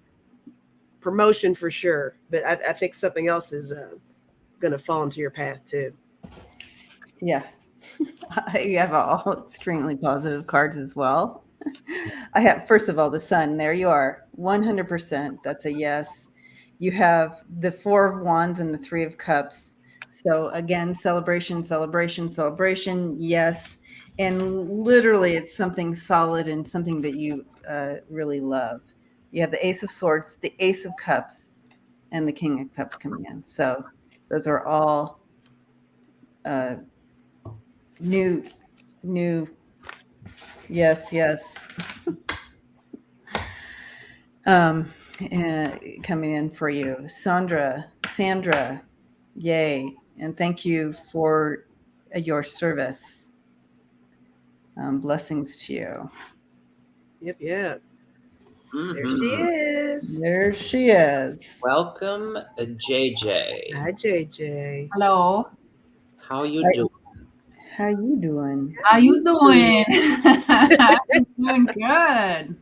Promotion for sure, but I think something else is going to fall into your path too. Yeah. You have all extremely positive cards as well. I have, first of all, the sun. There you are, 100%. That's a yes. You have the 4 of Wands and the 3 of Cups. So again, celebration, celebration, celebration. Yes. And literally it's something solid and something that you really love. You have the Ace of Swords, the Ace of Cups, and the King of Cups coming in. So those are all new, yes. Coming in for you. Sandra, yay. And thank you for your service. Blessings to you. Yep. There she is. There she is. Welcome, JJ. Hi, JJ. Hello. How you doing? How you doing? How you doing? I'm doing good.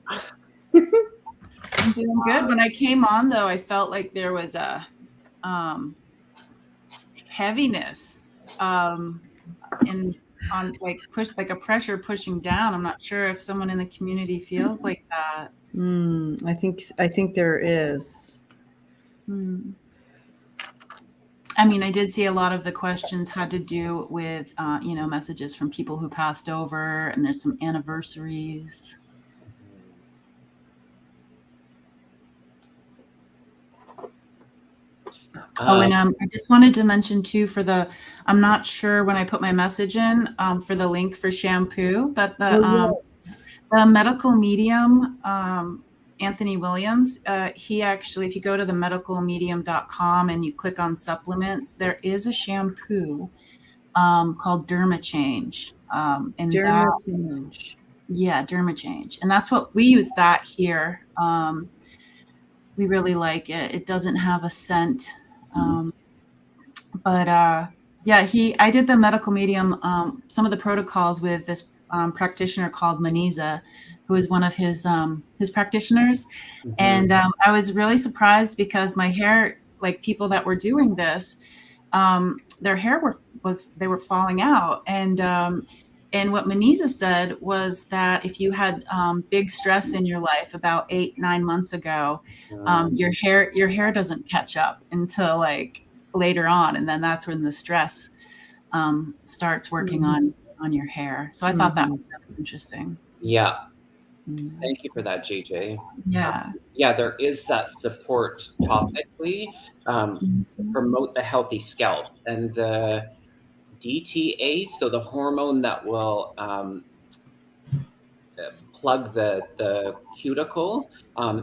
I'm doing good. When I came on, though, I felt like there was a heaviness on like a pressure pushing down. I'm not sure if someone in the community feels like that. I think there is. I mean, I did see a lot of the questions had to do with, messages from people who passed over, and there's some anniversaries. And I just wanted to mention too I'm not sure when I put my message in for the link for shampoo, but the medical medium, Anthony Williams, he actually, if you go to the medicalmedium.com and you click on supplements, there is a shampoo called Derma Change. Derma Change. Yeah, Derma Change. And that's what we use that here. We really like it. It doesn't have a scent. I did the medical medium, some of the protocols with this practitioner called Maniza, who is one of his practitioners. Mm-hmm. And I was really surprised because my hair, like people that were doing this, their hair they were falling out. And what Maniza said was that if you had big stress in your life about 8-9 months ago, your hair doesn't catch up until like later on, and then that's when the stress starts working on your hair. So I thought that was really interesting. Yeah. Thank you for that, JJ. Yeah. There is that support topically to promote the healthy scalp, and the DTA, so the hormone that will plug the cuticle,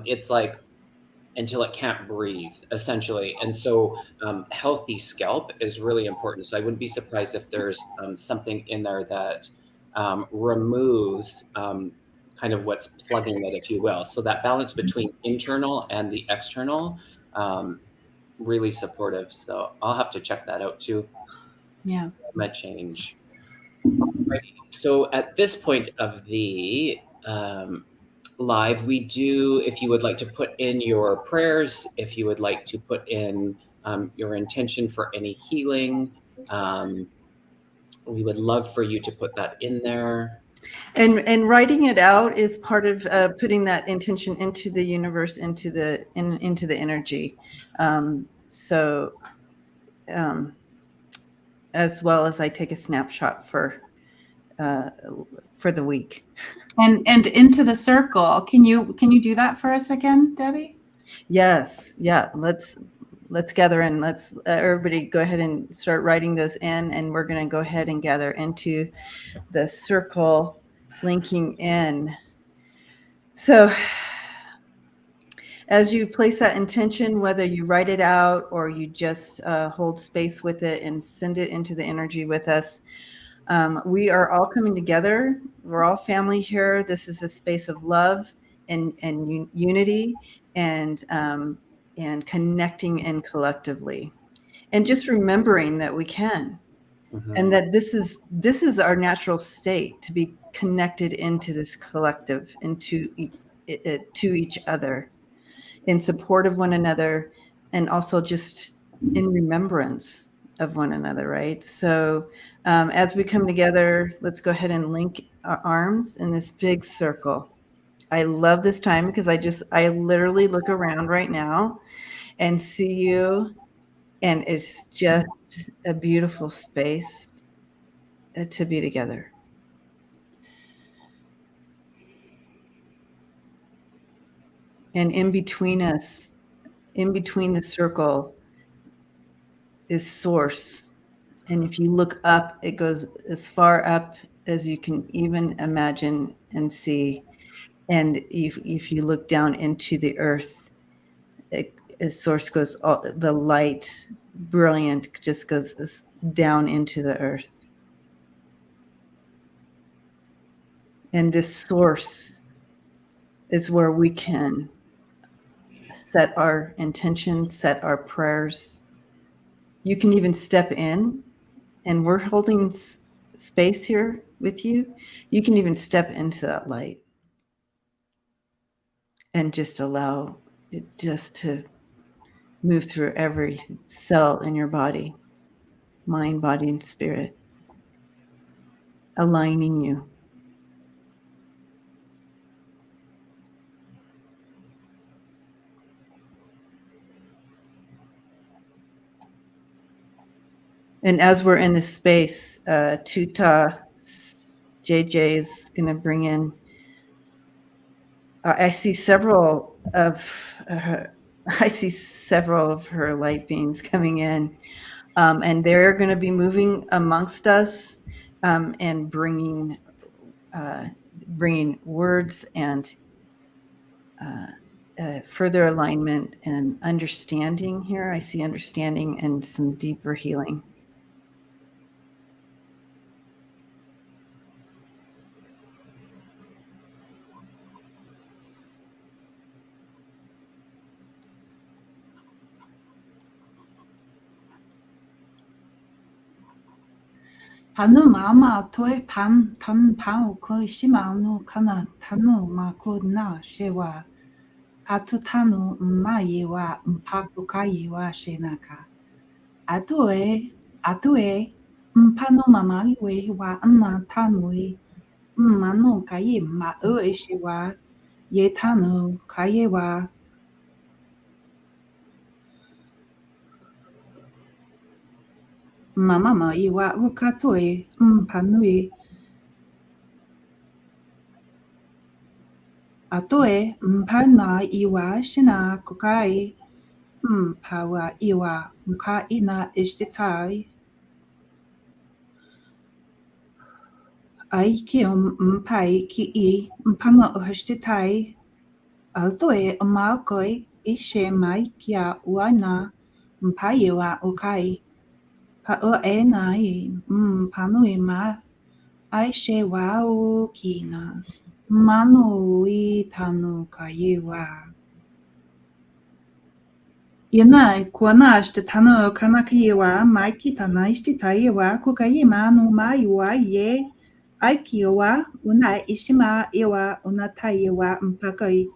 it's like until it can't breathe, essentially. And so healthy scalp is really important. So I wouldn't be surprised if there's something in there that removes kind of what's plugging it, if you will. So that balance between internal and the external, really supportive. So I'll have to check that out too. Yeah. Derma Change. Alrighty. So at this point of the live, we do, if you would like to put in your prayers, if you would like to put in your intention for any healing, we would love for you to put that in there. And writing it out is part of putting that intention into the universe, into the energy. As well as I take a snapshot for the week. And into the circle. Can you do that for us again, Debbie? Yes. Yeah. Let's gather in. Let's everybody go ahead and start writing those in, and we're going to go ahead and gather into the circle, linking in. So as you place that intention, whether you write it out or you just hold space with it and send it into the energy with us, we are all coming together. We're all family here. This is a space of love and unity and connecting in collectively, and just remembering that we can, and that this is our natural state, to be connected into this collective, into to each other, in support of one another, and also just in remembrance of one another, right? So as we come together, let's go ahead and link our arms in this big circle. I love this time because I literally look around right now and see you, and it's just a beautiful space to be together. And in between us, in between the circle, is source. And if you look up, it goes as far up as you can even imagine and see. And if you look down into the earth, source goes, the light, brilliant, just goes down into the earth. And this source is where we can set our intentions, set our prayers. You can even step in, and we're holding space here with you. You can even step into that light and just allow it just to move through every cell in your body, mind, body, and spirit, aligning you. And as we're in this space, Tuta JJ is going to bring in. I see several of her. I see several of her light beings coming in, and they're going to be moving amongst us and bringing words and further alignment and understanding here. I see understanding and some deeper healing. Tanu mama toi tan pao ko shimanu kana tanu ma ko na shewa. Patu tanu ma yewa mpaku ka yewa shenaka. Atue mpano mama we wa anna tanu mano ka ye ma shewa ye tanu ka yewa. Mama yewa ukatoe mpanui. Atoe mpana iwa shina kukai mpawa iwa mka ina ishtitai. Aiki mpai ki I mpana uhishtitai. Altoe umakoi ishe mai kia uana mpayewa ukai. Pa o enai mpanui ma aishe wa ukina. Manu I tanu kayewa. Yana kuana ishte tanu kanakiyewa maiki tana ishte tayewa kukayema no maiwa ye aikiwa una ishima ewa una tayewa mpakai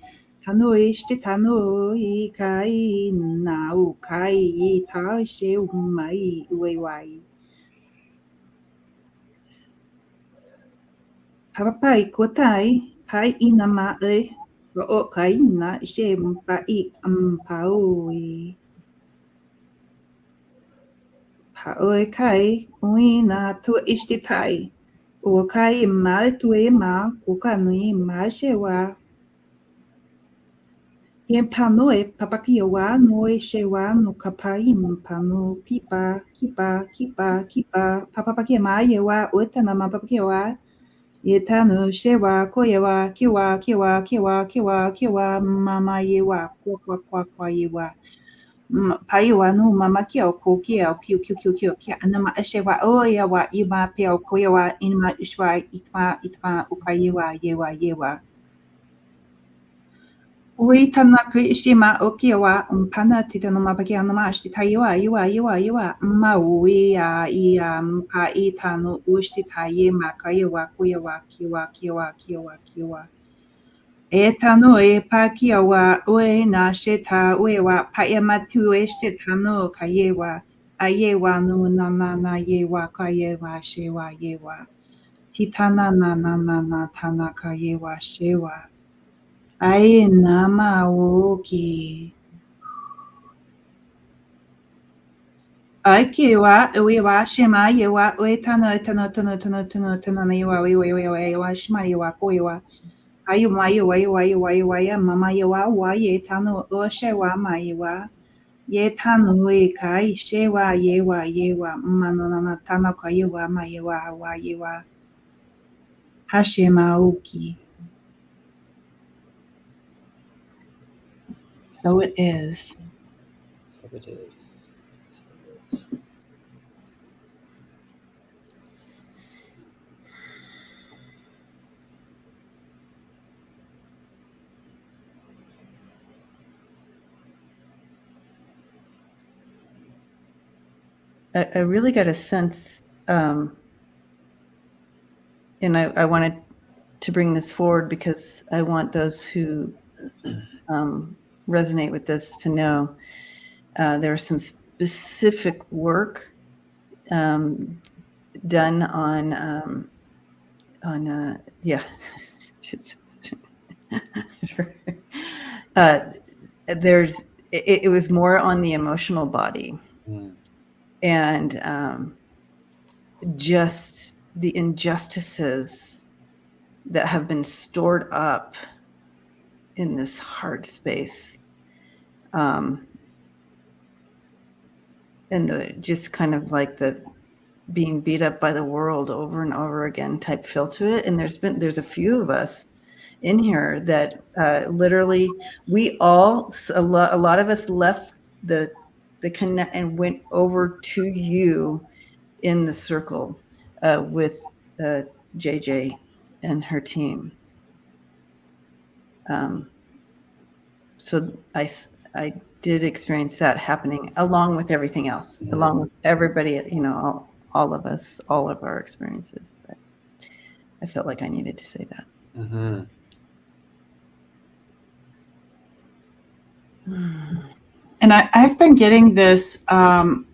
tanu ishte tanu ikai na ukai ta she umai uwai. Papai kotai pai inama o kai na she mpai ampaui. Paoi kai uina tu ishtitai. O kai ma tue ma kukanui ma shewa. Yen panoe papakiwa noe shewa no kapai pano kipa papapakia ma yewa utana ma papakiwa. Yetano shewa koyewa kiwa mama yewa kwa yewa. Paiwa no mama kio ko kio anama eshewa oya wa ima pio koyawa inma ishwa itma ukayewa yewa. Ui tanaka ishima okiwa mpana titano mapaki anama ashti tayewa ma ui ia mpa itano ushti taye makayewa koyawa kiwa. Etano pa kiawa ue na sheta uewa pa ematu este tano kayewa ayewa no na yewa kayewa shewa yewa titana na tana kayewa shewa aye nama woki aikiwa uewa shema yewa uetano tano yewa shema yewa koyewa Ayu mama yewa ye tanu o shewa ma yewa ye tanu e kai shewa yewa manana tana ka yewa ma yewa hashema uki. So it is. So it is. I really got a sense, and I wanted to bring this forward because I want those who resonate with this to know there was some specific work done on it was more on the emotional body. And just the injustices that have been stored up in this heart space. And the just kind of like the being beat up by the world over and over again type feel to it. And there's a few of us in here that literally a lot of us left the connect and went over to you in the circle with JJ and her team. So I did experience that happening along with everything else, along with everybody, all of us, all of our experiences. But I felt like I needed to say that. Mm-hmm. And I've been getting this the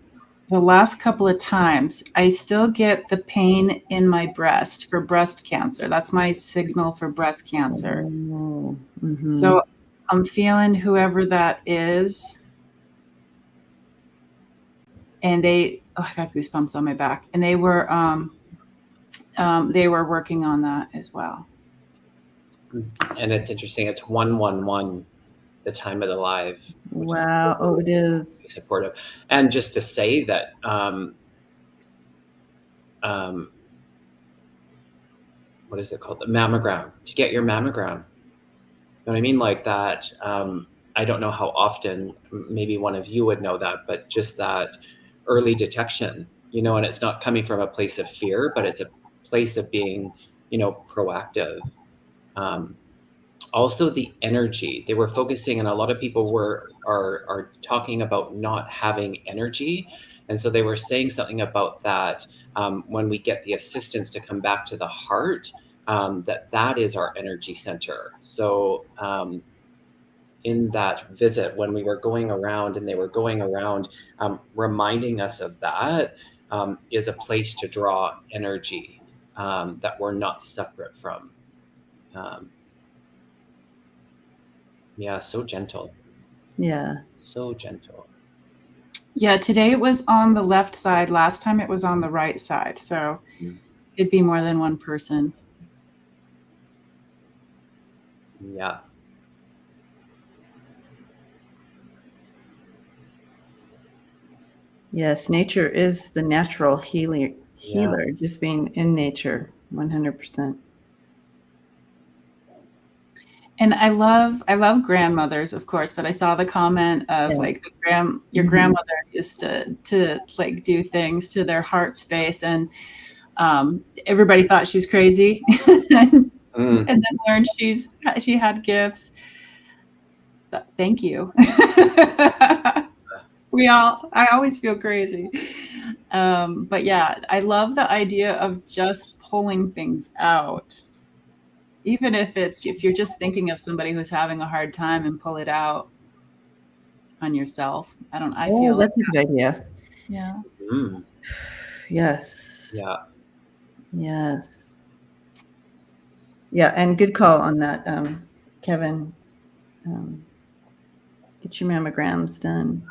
last couple of times. I still get the pain in my breast for breast cancer. That's my signal for breast cancer. Oh, mm-hmm. So I'm feeling whoever that is. And I got goosebumps on my back. And they were working on that as well. And it's interesting. It's 111, the time of the live. Wow. Oh, it is supportive. And just to say that, what is it called? The mammogram, to get your mammogram. You know what I mean? Like that. I don't know how often, maybe one of you would know that, but just that early detection, and it's not coming from a place of fear, but it's a place of being, proactive. Also the energy they were focusing, and a lot of people are talking about not having energy. And so they were saying something about that, when we get the assistance to come back to the heart, that is our energy center. So in that visit, when we were going around and they were going around, reminding us of that, is a place to draw energy, that we're not separate from. Yeah, so gentle. Yeah. So gentle. Yeah, today it was on the left side. Last time it was on the right side. So it'd be more than one person. Yeah. Yes, nature is the natural healer, just being in nature, 100%. And I love grandmothers, of course, but I saw the comment of like your grandmother used to like do things to their heart space, and everybody thought she was crazy, and then learned she had gifts. But thank you. I always feel crazy. But yeah, I love the idea of just pulling things out. Even if you're just thinking of somebody who's having a hard time, and pull it out on yourself. I feel that's a good idea. Yeah. Yes. Yeah. Yes. Yeah. And good call on that, Kevin. Get your mammograms done.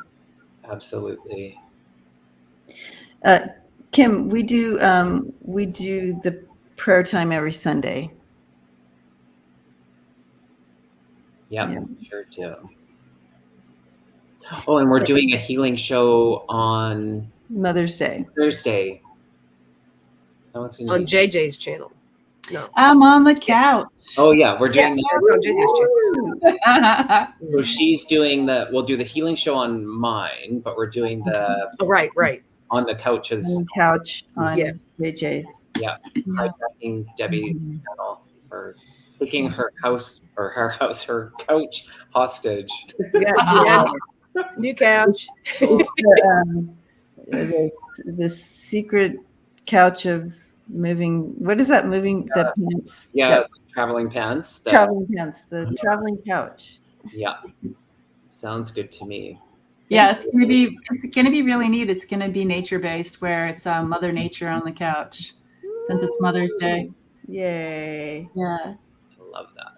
Absolutely. Kim, we do the prayer time every Sunday. Yeah, sure do. Oh, and we're doing a healing show on Mother's Day. Thursday. On JJ's channel. No. I'm on the couch. Oh yeah, we're doing that's on JJ's channel. So she's doing we'll do the healing show on mine, but we're doing the right. On the couches. On the couch on JJ's. Yeah. Hijacking Debbie's channel for taking her couch hostage. Yeah. New couch. The secret couch of moving. What is that? Moving the pants. Yeah, traveling pants. Traveling pants. The traveling couch. Yeah, sounds good to me. Yeah, it's gonna be really neat. It's gonna be nature based, where it's Mother Nature on the couch, since it's Mother's Day. Yay! Yeah, I love that.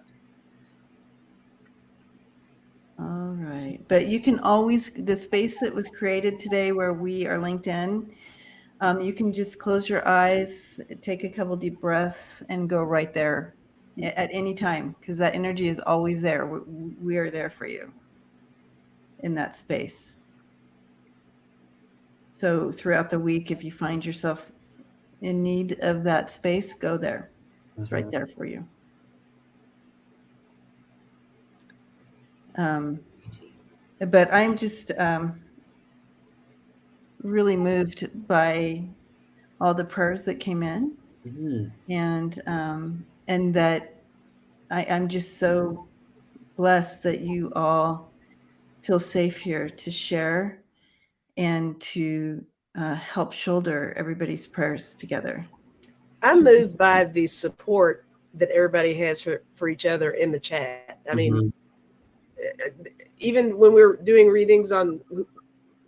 All right, but you can always the space that was created today, where we are linked in. You can just close your eyes, take a couple deep breaths, and go right there at any time, because that energy is always there. We are there for you in that space. So throughout the week, if you find yourself in need of that space, go there. It's right there for you. But I'm just really moved by all the prayers that came in, and that I'm just so blessed that you all feel safe here to share and to help shoulder everybody's prayers together. I'm moved by the support that everybody has for each other in the chat. I mean, even when we're doing readings on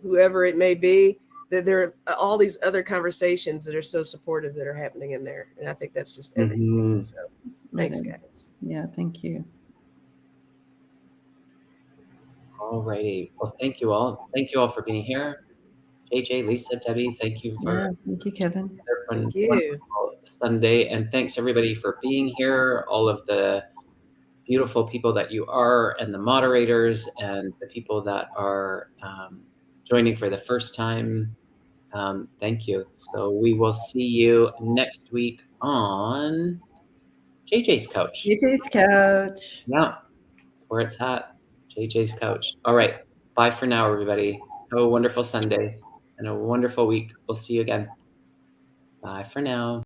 whoever it may be, that there are all these other conversations that are so supportive that are happening in there. And I think that's just everything. So thanks, guys. Yeah, thank you. All righty. Well, thank you all. Thank you all for being here. JJ, Lisa, Debbie, thank you for thank you, Kevin. Thank you. Sunday, and thanks everybody for being here. All of the beautiful people that you are, and the moderators, and the people that are joining for the first time. Thank you. So we will see you next week on JJ's Couch. JJ's Couch. Yeah, where it's at. JJ's Couch. All right. Bye for now, everybody. Have a wonderful Sunday and a wonderful week. We'll see you again. Bye for now.